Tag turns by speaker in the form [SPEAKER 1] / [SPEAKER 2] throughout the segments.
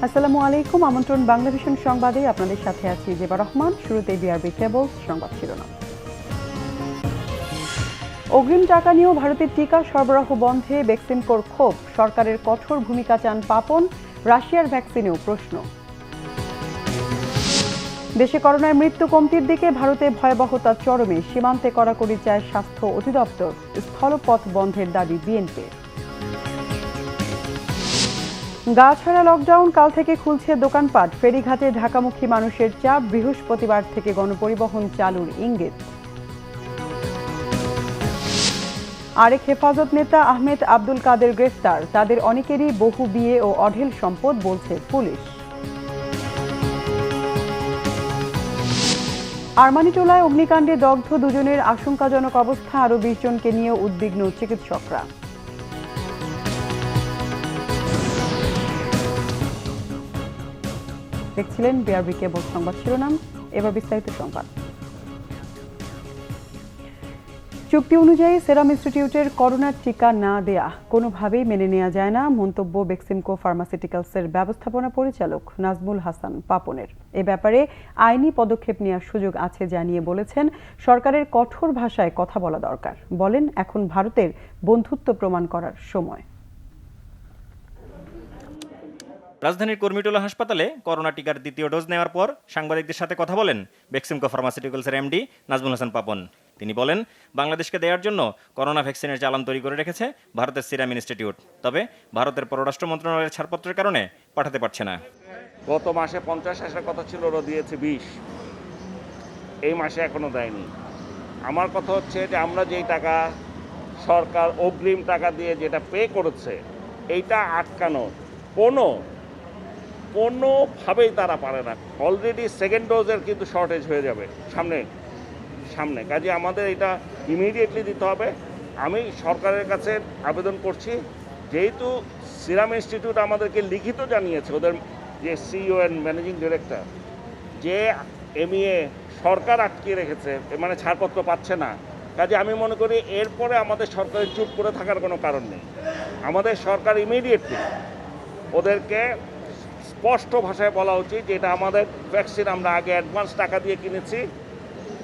[SPEAKER 1] আসসালামু আলাইকুম। আমন্ত্রণ বাংলাভিশন সংবাদে আপনাদের সাথে আছি জেবা রহমান। শুরুতে বিআরবি কেবল সংবাদ শিরোনাম। অগ্রিম টাকা নিয়েও ভারতের টিকা সরবরাহ বন্ধে বেক্সিমকোর ক্ষোভ, সরকারের কঠোর ভূমিকা চান পাপন। রাশিয়ার ভ্যাকসিনেও প্রশ্ন। দেশে করোনার মৃত্যু কমতির দিকে, ভারতে ভয়াবহতা চরমে, সীমান্তে কড়াকড়ি চায় স্বাস্থ্য অধিদপ্তর। স্থলপথ বন্ধের দাবি বিএনপির। গা ছাড়া লকডাউন, কাল থেকে খুলছে দোকানপাট, ফেরিঘাটে ঢাকামুখী মানুষের চাপ, বৃহস্পতিবার থেকে গণপরিবহন চালুর ইঙ্গিত। আরেক হেফাজত নেতা আহমেদ আব্দুল কাদের গ্রেফতার, তাদের অনেকেরই বহু বিয়ে ও অঢেল সম্পদ বলছে পুলিশ। আরমানিটোলায় অগ্নিকাণ্ডে দগ্ধ দুজনের আশঙ্কাজনক অবস্থা, আরও 20 জনকে নিয়ে উদ্বিগ্ন চিকিৎসকরা। দেখছিলেন বিআরবি কেবল সংবাদ শিরোনাম, এবার বিস্তারিত সংবাদ। চুক্তি অনুযায়ী সেরাম ইনস্টিটিউটের করোনার টিকা না দেয়া কোনোভাবেই মেনে নেওয়া যায় না, মন্তব্য বেক্সিমকো ফার্মাসিউটিক্যালসের ব্যবস্থাপনা পরিচালক নাজমুল হাসান পাপনের। এ ব্যাপারে আইনি পদক্ষেপ নেওয়ার সুযোগ আছে জানিয়ে বলেছেন, সরকারের কঠোর ভাষায় কথা বলা দরকার। বলেন, এখন ভারতের বন্ধুত্ব প্রমাণ করার সময়।
[SPEAKER 2] রাজধানীর কর্মীটোলা হাসপাতালে করোনা টিকার দ্বিতীয় ডোজ নেওয়ার পর সাংবাদিকদের সাথে কথা বলেন বেক্সিমকো ফার্মাসিউটিক্যালসের এমডি নাজমুল হাসান পাপন। তিনি বলেন, বাংলাদেশকে দেওয়ার জন্য করোনা ভ্যাকসিনের চালান তৈরি করে রেখেছে ভারতের সিরাম ইনস্টিটিউট, তবে ভারতের পররাষ্ট্র মন্ত্রণালয়ের ছাড়পত্রের কারণে পাঠাতে পারছে না।
[SPEAKER 3] গত মাসে 50 আসার কথা ছিল, ওরা দিয়েছে 20, এই মাসে এখনো দেয়নি। আমার কথা হচ্ছে যে আমরা যেই টাকা সরকার অগ্রিম টাকা দিয়ে যেটা পে করেছে, এইটা আটকানো কোনোভাবেই তারা পারে না। অলরেডি সেকেন্ড ডোজের কিন্তু শর্টেজ হয়ে যাবে সামনে কাজে আমাদের এটা ইমিডিয়েটলি দিতে হবে। আমি সরকারের কাছে আবেদন করছি, যেহেতু সিরাম ইনস্টিটিউট আমাদেরকে লিখিত জানিয়েছে, ওদের যে সিইও অ্যান্ড ম্যানেজিং ডিরেক্টর, যে এমইএ সরকার আটকে রেখেছে, মানে ছাড়পত্র পাচ্ছে না, কাজে আমি মনে করি এরপরে আমাদের সরকারের চুপ করে থাকার কোনো কারণ নেই। আমাদের সরকার ইমিডিয়েটলি ওদেরকে স্পষ্ট ভাষায় বলা উচিত যে এটা আমাদের ভ্যাকসিন, আমরা আগে অ্যাডভান্স টাকা দিয়ে কিনেছি,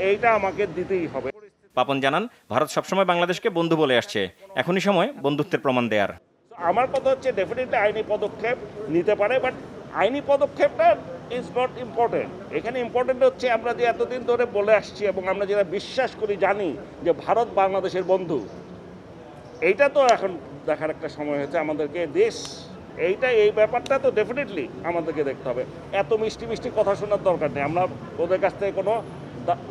[SPEAKER 3] এইটা আমাকে দিতেই হবে।
[SPEAKER 2] পাপন জানান, ভারত সবসময় বাংলাদেশকে বন্ধু বলে আসছে, এখনই সময় বন্ধুত্বের প্রমাণ দেয়ার।
[SPEAKER 3] আমার কথা হচ্ছে ডেফিনেটলি আইনি পদক্ষেপ নিতে পারে, বাট আইনি পদক্ষেপটা ইজ নট ইম্পর্টেন্ট। এখানে ইম্পর্টেন্ট হচ্ছে আমরা যে এতদিন ধরে বলে আসছি এবং আমরা যেটা বিশ্বাস করি, জানি যে ভারত বাংলাদেশের বন্ধু, এইটা তো এখন দেখার একটা সময় হয়েছে আমাদেরকে। এই ব্যাপারটা তো ডেফিনেটলি আমাদেরকে দেখতে হবে। এত মিষ্টি মিষ্টি কথা শোনার দরকার নেই। আমরা ওদের কাছ থেকে কোনো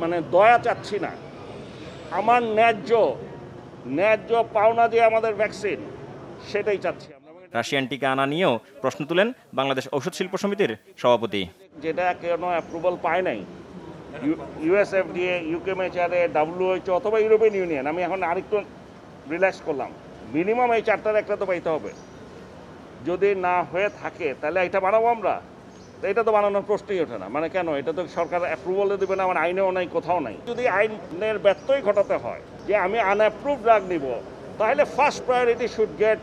[SPEAKER 3] মানে দয়া চাচ্ছি না। আমার ন্যায্য পাওনা যে আমাদের ভ্যাকসিন, সেটাই চাচ্ছি আমরা।
[SPEAKER 2] রাশিয়ান টিকা আনা নিয়েও প্রশ্ন তুলেন বাংলাদেশ ঔষধ শিল্প সমিতির সভাপতি।
[SPEAKER 3] যেটা কেন অ্যাপ্রুভাল পায় নাই ইউএসএফডিএ, ইউকেএমএচআরএ, WHO অথবা ইউরোপিয়ান ইউনিয়ন, আমি এখন আরেকটু রিল্যাক্স করলাম, মিনিমাম এই চারটার একটা তো পাইতে হবে। যদি না হয়ে থাকে তাহলে এটা বানাবো আমরা, তো এটা তো বানানোর প্রশ্নই ওঠে না। মানে কেন, এটা তো সরকার অ্যাপ্রুভালে দেবে না, আমার আইনেও নাই, কোথাও নাই। যদি আইনের ব্যত্যয় ঘটাতে হয় যে আমি আনঅ্যাপ্রুভ ড্রাগ নিব, তাহলে ফার্স্ট প্রায়োরিটি শুড গেট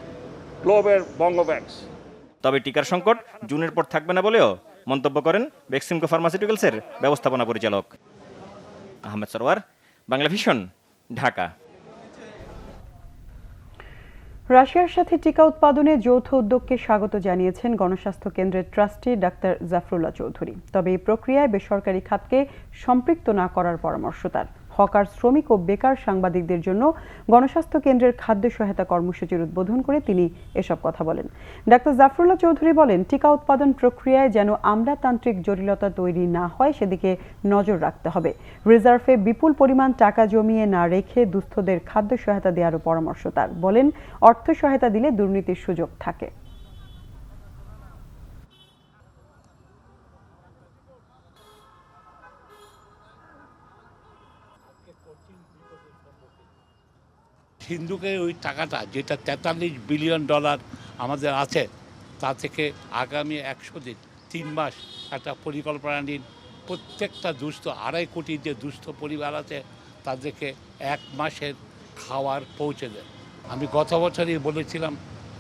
[SPEAKER 3] গ্লোবের বঙ্গভ্যাক্স।
[SPEAKER 2] তবে টিকার সংকট জুনের পর থাকবে না বলেও মন্তব্য করেন বেক্সিমকো ফার্মাসিউটিক্যালসের ব্যবস্থাপনা পরিচালক। আহমেদ সরওয়ার, বাংলাভিশন, ঢাকা।
[SPEAKER 1] রাশিয়ার সাথে টিকা উৎপাদনে যৌথ উদ্যোগকে স্বাগত জানিয়েছেন গণস্বাস্থ্য কেন্দ্রের ট্রাস্টি ডাক্তার জাফরুল্লাহ চৌধুরী। তবে এই প্রক্রিয়ায় বেসরকারি খাতকে সম্পৃক্ত না করার পরামর্শ তার। হকার, শ্রমিক ও বেকার সাংবাদিকদের জন্য গণস্বাস্থ্য কেন্দ্রের খাদ্য সহায়তা কর্মসূচির উদ্বোধন করে তিনি এসব কথা বলেন। ডাক্তার জাফরুল্লাহ চৌধুরী বলেন, টিকা উৎপাদন প্রক্রিয়ায় যেন আমলাতান্ত্রিক জটিলতা তৈরি না হয় সেদিকে নজর রাখতে হবে। রিজার্ভে বিপুল পরিমাণ টাকা জমিয়ে না রেখে দুস্থদের খাদ্য সহায়তা দেওয়ারও পরামর্শ তার। বলেন, অর্থ সহায়তা দিলে দুর্নীতির সুযোগ থাকে।
[SPEAKER 4] সিন্ধুকে ওই টাকাটা, যেটা $43 বিলিয়ন আমাদের আছে, তা থেকে আগামী 100 দিন 3 মাস একটা পরিকল্পনা নিন। প্রত্যেকটা দুস্থ 2.5 কোটি যে দুস্থ পরিবার আছে, তাদেরকে 1 মাসের খাওয়ার পৌঁছে দেন। আমি গত বছরই বলেছিলাম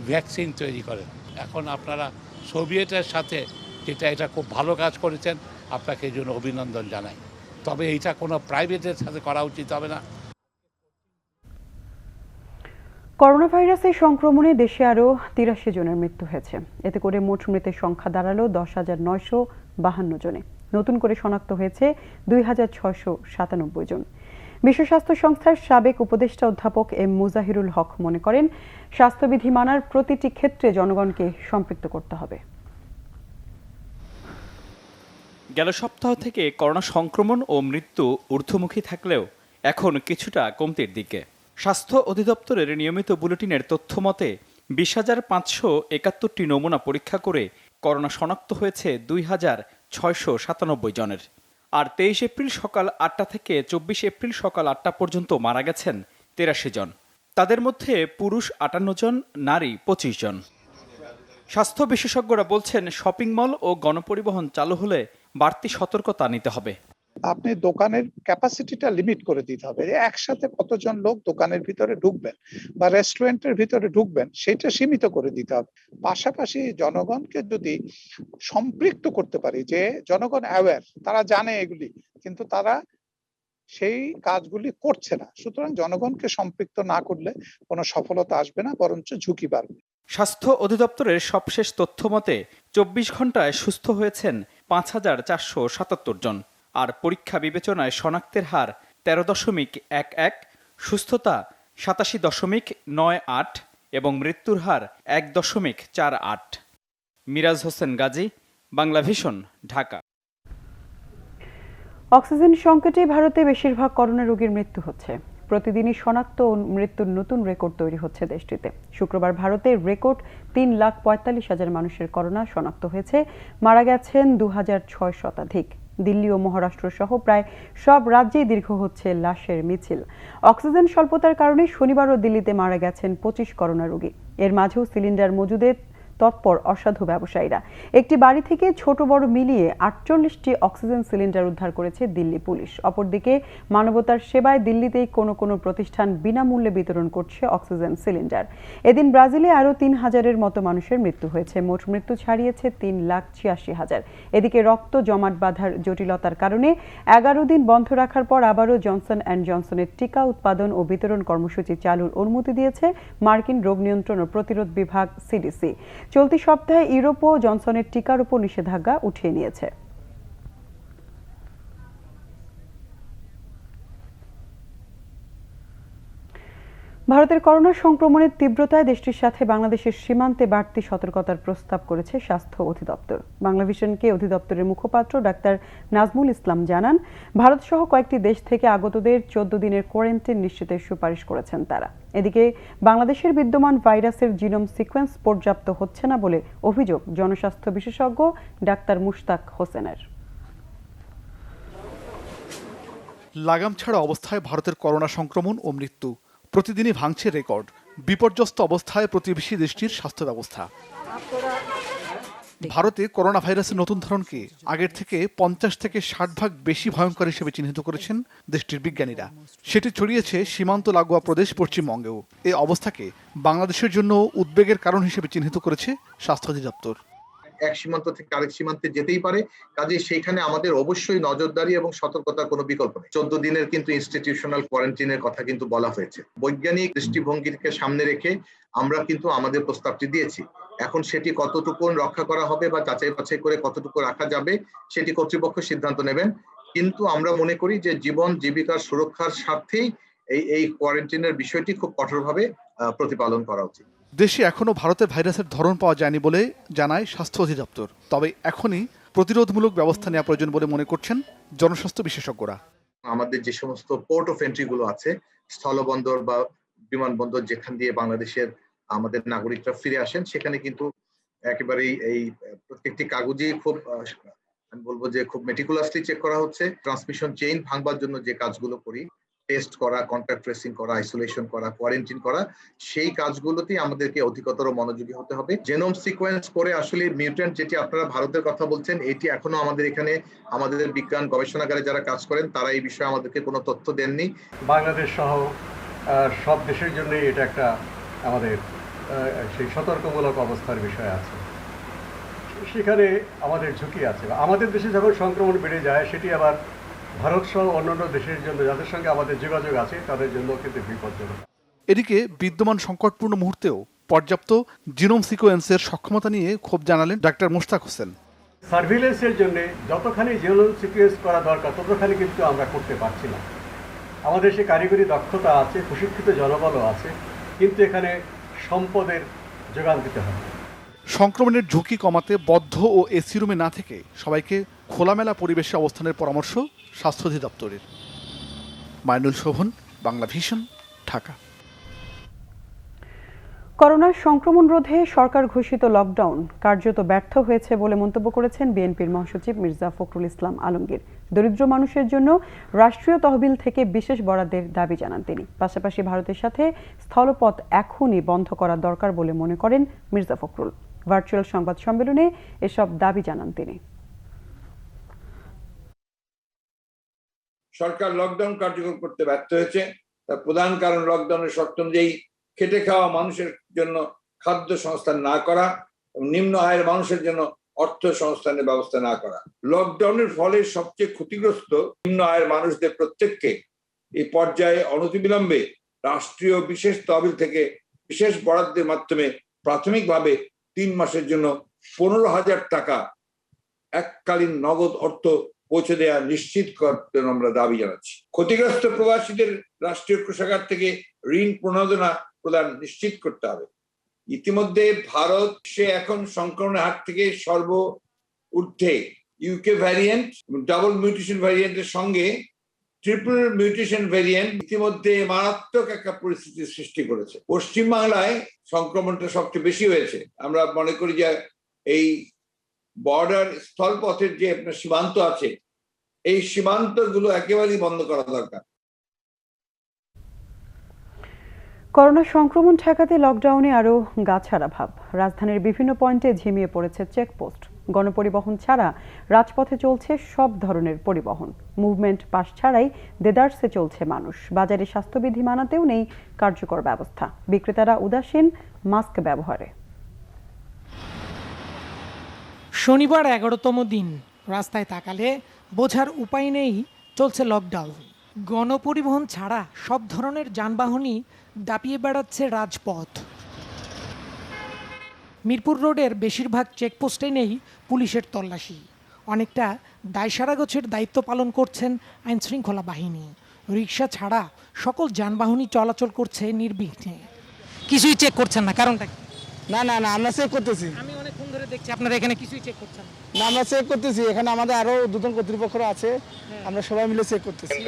[SPEAKER 4] ভ্যাকসিন তৈরি করেন। এখন আপনারা সোভিয়েটের সাথে যেটা এটা খুব ভালো কাজ করেছেন, আপনাকে এই জন্য অভিনন্দন জানাই। তবে এইটা কোনো প্রাইভেটের সাথে করা উচিত হবে না।
[SPEAKER 1] করোনা ভাইরাসের সংক্রমণে দেশে আরও ৮৩ জনের মৃত্যু হয়েছে। এতে করে মোট মৃতের সংখ্যা দাঁড়ালো ১০,৯৫২ জনে। নতুন করে শনাক্ত হয়েছে ২,৬৯৭ জন। বিশ্ব স্বাস্থ্য সংস্থার সাবেক উপদেষ্টা অধ্যাপক এম মুজাহিরুল হক মনে করেন, স্বাস্থ্যবিধি মানার প্রতিটি ক্ষেত্রে জনগণকে সম্পৃক্ত করতে হবে।
[SPEAKER 5] গেল সপ্তাহ থেকে করোনা সংক্রমণ ও মৃত্যু ঊর্ধ্বমুখী থাকলেও এখন কিছুটা কমতির দিকে। স্বাস্থ্য অধিদপ্তরের নিয়মিত বুলেটিনের তথ্য মতে ২০,৫৭১টি নমুনা পরীক্ষা করে করোনা শনাক্ত হয়েছে ২,৬৯৭ জনের। আর ২৩ এপ্রিল সকাল ৮টা থেকে ২৪ এপ্রিল সকাল ৮টা পর্যন্ত মারা গেছেন ৮৩ জন। তাদের মধ্যে পুরুষ ৫৮ জন, নারী ২৫ জন। স্বাস্থ্য বিশেষজ্ঞরা বলছেন, শপিং মল ও গণপরিবহন চালু হলে বাড়তি সতর্কতা নিতে হবে।
[SPEAKER 6] আপনি দোকানের ক্যাপাসিটিটা লিমিট করে দিতে হবে। একসাথে কতজন লোক দোকানের ভিতরে ঢুকবেন বা রেস্টুরেন্টের ভিতরে ঢুকবেন সেটা সীমিত করে দিতে হবে। পাশাপাশি জনগণকে যদি সম্পৃক্ত করতে পারি, যে জনগণ অ্যাওয়্যার, তারা জানে এগুলি, কিন্তু তারা সেই কাজগুলি করছে না। সুতরাং জনগণকে সম্পৃক্ত না করলে কোনো সফলতা আসবে না, বরঞ্চ ঝুঁকি বাড়বে।
[SPEAKER 5] স্বাস্থ্য অধিদপ্তরের সবশেষ তথ্য মতে ২৪ ঘন্টায় সুস্থ হয়েছেন ৫,৪৭৭ জন। আর পরীক্ষা বিবেচনায় শনাক্তের হার ১৩.১১, সুস্থতা ৮৭.৯৮ এবং মৃত্যুর হার ১.৪৮। মিরাজ হোসেন গাজী, বাংলা ভিশন, ঢাকা।
[SPEAKER 1] অক্সিজেন সংকটে ভারতে বেশিরভাগ করোনা রোগীর মৃত্যু হচ্ছে। প্রতিদিনই শনাক্ত ও মৃত্যুর নতুন রেকর্ড তৈরি হচ্ছে দেশটিতে। শুক্রবার ভারতে রেকর্ড ৩,৪৫,০০০ মানুষের করোনা শনাক্ত হয়েছে, মারা গেছেন ২,৬০০ শতাধিক। দিল্লি ও মহারাষ্ট্র সহ প্রায় সব রাজ্যেই দীর্ঘ হচ্ছে লাশের মিছিল। অক্সিজেন স্বল্পতার কারণে শনিবারও দিল্লিতে মারা গেছেন ২৫ করোনা রোগী। এর মাঝেও সিলিন্ডার মজুদে তৎপর অসাধু ব্যবসায়ীরা। একটি বাড়ি থেকে ছোট বড় মিলিয়ে ৪৮টি অক্সিজেন সিলিন্ডার উদ্ধার করেছে দিল্লি পুলিশ। অপরদিকে মানবতার সেবায় দিল্লিতেই কোনো প্রতিষ্ঠান বিনামূল্যে বিতরণ করছে অক্সিজেন সিলিন্ডার। এদিন ব্রাজিলে আরও ৩,০০০-এর মতো মানুষের মৃত্যু হয়েছে। মোট মৃত্যু ছাড়িয়েছে ৩,৮৬,০০০। এদিকে রক্ত জমাট বাঁধার জটিলতার কারণে ১১ দিন বন্ধ রাখার পর আবারও জনসন অ্যান্ড জনসনের টিকা উৎপাদন ও বিতরণ কর্মসূচি চালুর অনুমতি দিয়েছে মার্কিন রোগ নিয়ন্ত্রণ ও প্রতিরোধ বিভাগ সিডিসি। চলতি সপ্তাহে ইউরোপও জনসনের টিকার উপর নিষেধাজ্ঞা উঠিয়ে নিয়েছে। ভারতের করোনা সংক্রমণের তীব্রতায় দেশটির সাথে বাংলাদেশের সীমান্তে বাড়তি সতর্কতার প্রস্তাব করেছে স্বাস্থ্য অধিদপ্তর। বাংলাভিশনকে অধিদপ্তরের মুখপাত্র ডাক্তার নাজমুল ইসলাম জানান, ভারতসহ কয়েকটি দেশ থেকে আগতদের ১৪ দিনের কোয়ারেন্টাইন নিশ্চিতের সুপারিশ করেছেন তারা। এদিকে বাংলাদেশের বিদ্যমান ভাইরাসের জিনোম সিকোয়েন্স পর্যাপ্ত হচ্ছে না বলে অভিযোগ জনস্বাস্থ্য বিশেষজ্ঞ ডাক্তার মুশতাক হোসেনের।
[SPEAKER 7] লাগাম ছাড়া অবস্থায় ভারতের করোনা সংক্রমণ ও মৃত্যু প্রতিদিনই ভাঙছে রেকর্ড। বিপর্যস্ত অবস্থায় প্রতিবেশী দেশটির স্বাস্থ্য ব্যবস্থা। ভারতে করোনা ভাইরাসের নতুন ধরনকে আগের থেকে ৫০ থেকে ৬০ ভাগ বেশি ভয়ঙ্কর হিসেবে চিহ্নিত করেছেন দেশটির বিজ্ঞানীরা। সেটি ছড়িয়েছে সীমান্ত লাগোয়া প্রদেশ পশ্চিমবঙ্গেও। এই অবস্থাকে বাংলাদেশের জন্য উদ্বেগের কারণ হিসেবে চিহ্নিত করেছে স্বাস্থ্য অধিদপ্তর।
[SPEAKER 8] এক সীমান্ত থেকে আরেক সীমান্তে যেতেই পারে, কাজে সেইখানে আমাদের অবশ্যই নজরদারি এবং সতর্কতার কোনো বিকল্প নেই। ১৪ দিনের কিন্তু ইনস্টিটিউশনাল কোয়ারেন্টাইনের কথা কিন্তু বলা হয়েছে। বৈজ্ঞানিক দৃষ্টিভঙ্গিকে সামনে রেখে আমরা কিন্তু আমাদের প্রস্তাবটি দিয়েছি। এখন সেটি কতটুকু রক্ষা করা হবে বা যাচাই বাছাই করে কতটুকু রাখা যাবে সেটি কর্তৃপক্ষ সিদ্ধান্ত নেবেন। কিন্তু আমরা মনে করি যে জীবন জীবিকার সুরক্ষার স্বার্থেই এই কোয়ারেন্টাইনের বিষয়টি খুব কঠোরভাবে প্রতিপালন করা উচিত।
[SPEAKER 7] দেশে এখনো ভারতের ভাইরাসের ধরন পাওয়া যায়নি বলে জানায় স্বাস্থ্য অধিদপ্তর। তবে এখনই প্রতিরোধমূলক ব্যবস্থা নেওয়া প্রয়োজন বলে মনে করছেন জনস্বাস্থ্য বিশেষজ্ঞরা।
[SPEAKER 8] আমাদের যে সমস্ত পোর্ট অফ এন্ট্রি গুলো আছে, স্থলবন্দর বা বিমানবন্দর, যেখান দিয়ে বাংলাদেশের আমাদের নাগরিকরা ফিরে আসেন, সেখানে কিন্তু একেবারেই এই প্রত্যেকটি কাগজই খুব আমি বলবো যে খুব মেটিকুলাসলি চেক করা হচ্ছে। ট্রান্সমিশন চেইন ভাঙবার জন্য যে কাজগুলো করি, টেস্ট করা, কন্ট্যাক্ট ট্রেসিং করা, আইসোলেশন করা, কোয়ারেন্টাইন করা, সেই কাজগুলোতেই আমাদেরকে অধিকতর মনোযোগী হতে হবে। জেনোম সিকোয়েন্স করে আসলে মিউট্যান্ট, যেটি আপনারা ভারতের কথা বলছেন, এটি এখনো আমাদের এখানে আমাদের বিজ্ঞান গবেষণাগারে যারা কাজ করেন তারা এই বিষয়ে আমাদেরকে কোনো তথ্য দেননি।
[SPEAKER 9] বাংলাদেশ সহ সব দেশের জন্য এটা একটা আমাদের সেই সতর্কমূলক অবস্থার বিষয় আছে। সেখানে আমাদের ঝুঁকি আছে। আমাদের দেশে যখন সংক্রমণ বেড়ে যায় সেটি আবার ভারত সহ অন্যান্য দেশের জন্য, যাদের সঙ্গে আমাদের যোগাযোগ আছে, তাদের জন্য কিন্তু বিপজ্জনক।
[SPEAKER 7] এদিকে বিদ্যমান সংকটপূর্ণ মুহূর্তেও পর্যাপ্ত জিনোম সিকোয়েন্সের সক্ষমতা নিয়ে ক্ষোভ জানালেন ডাক্তার মুশতাক হোসেন।
[SPEAKER 9] সার্ভিলেন্সের জন্য যতখানি জিনোম সিকোয়েন্স করা দরকার ততখানি কিন্তু আমরা করতে পারছি না। আমাদের সে কারিগরি দক্ষতা আছে, প্রশিক্ষিত জনবলও আছে, কিন্তু এখানে সম্পদের যোগান দিতে হবে।
[SPEAKER 7] সংক্রমণের ঝুঁকি কমাতে বদ্ধ ও এসি রুমে না থেকে সবাইকে খোলামেলা পরিবেশে অবস্থানের পরামর্শ স্বাস্থ্য অধিদপ্তরের। মাইনুল শোভন, বাংলা ভিশন, ঢাকা।
[SPEAKER 1] করোনার সংক্রমণ রোধে সরকার ঘোষিত লকডাউন কার্যত ব্যর্থ হয়েছে বলে মন্তব্য করেছেন বিএনপির মহাসচিব মির্জা ফখরুল ইসলাম আলমগীর। দরিদ্র মানুষের জন্য রাষ্ট্রীয় তহবিল থেকে বিশেষ বরাদ্দের দাবি জানান তিনি। পাশাপাশি ভারতের সাথে স্থলপথ এখনই বন্ধ করা দরকার বলে মনে করেন মির্জা ফখরুল। ভার্চুয়াল সংবাদ সম্মেলনে এসব দাবি জানান তিনি।
[SPEAKER 10] সরকার লকডাউন কার্যকর করতে ব্যর্থ হয়েছে। তার প্রধান কারণ লকডাউনের শর্ত অনুযায়ী খেটে খাওয়া মানুষের জন্য খাদ্য সংস্থান না করা এবং নিম্ন আয়ের মানুষের জন্য অর্থ সংস্থানের ব্যবস্থা না করা। লকডাউনের ফলে সবচেয়ে ক্ষতিগ্রস্ত নিম্ন আয়ের মানুষদের প্রত্যেককে এই পর্যায়ে অনতিবিলম্বে রাষ্ট্রীয় বিশেষ তহবিল থেকে বিশেষ বরাদ্দের মাধ্যমে প্রাথমিকভাবে 3 মাসের জন্য 15,000 টাকা এককালীন নগদ অর্থ পৌঁছে দেওয়া নিশ্চিত করতে আমরা দাবি জানাচ্ছি। ক্ষতিগ্রস্ত প্রবাসীদের রাষ্ট্রীয় কোষাগার থেকে ঋণ প্রণোদনা প্রদান নিশ্চিত করতে হবে। ইতিমধ্যে ভারত এখন সংক্রমণের হাত থেকে সর্ব ঊর্ধ্বে। ইউকে ভ্যারিয়েন্ট, ডাবল মিউটেশন ভ্যারিয়েন্টের সঙ্গে ট্রিপল মিউটেশন ভ্যারিয়েন্ট ইতিমধ্যে মারাত্মক একটা পরিস্থিতির সৃষ্টি করেছে। পশ্চিমবাংলায় সংক্রমণটা সবচেয়ে বেশি হয়েছে। আমরা মনে করি যে এই বর্ডার স্থলপথের যে আপনার সীমান্ত আছে, এই সীমান্তগুলো একেবারেই বন্ধ করা দরকার।
[SPEAKER 1] করোনা সংক্রমণ ঠেকাতে লকডাউনে আরও গাছাড়া ভাব। রাজধানীর বিভিন্ন পয়েন্টে ঝিমিয়ে পড়েছে চেকপোস্ট। গণপরিবহন ছাড়া রাজপথে চলছে সব ধরনের পরিবহন। মুভমেন্ট পাস ছাড়াই দেদারসে চলছে মানুষ। বাজারে স্বাস্থ্যবিধি মানাতেও নেই কার্যকর ব্যবস্থা। বিক্রেতারা উদাসীন মাস্ক ব্যবহারে।
[SPEAKER 11] শনিবার 11তম দিন। রাস্তায় তাকালে বোঝার উপায় নেই চলছে লকডাউন। গণপরিবহন ছাড়া সব ধরনের যানবাহনই দাপিয়ে বেড়াচ্ছে রাজপথ। মিরপুর রোডের বেশিরভাগ চেকপোস্টে নেই পুলিশের তল্লাশি। অনেকটা দায়সারা গোছের দায়িত্ব পালন করছেন আইনশৃঙ্খলা বাহিনী। রিক্সা ছাড়া সকল যানবাহনই চলাচল করছে নির্বিঘ্নে। কিছুই চেক করছেন না, কারণটা কি?
[SPEAKER 12] না না না, আমরা চেক করতেছি।
[SPEAKER 11] আমি অনেকক্ষণ ধরে দেখছি আপনারা এখানে কিছুই চেক করছেন
[SPEAKER 12] না। আমরা চেক করতেছি, এখানে আমাদের আরো দুজন কর্তৃপক্ষরা আছে, আমরা সবাই মিলে চেক করতেছি।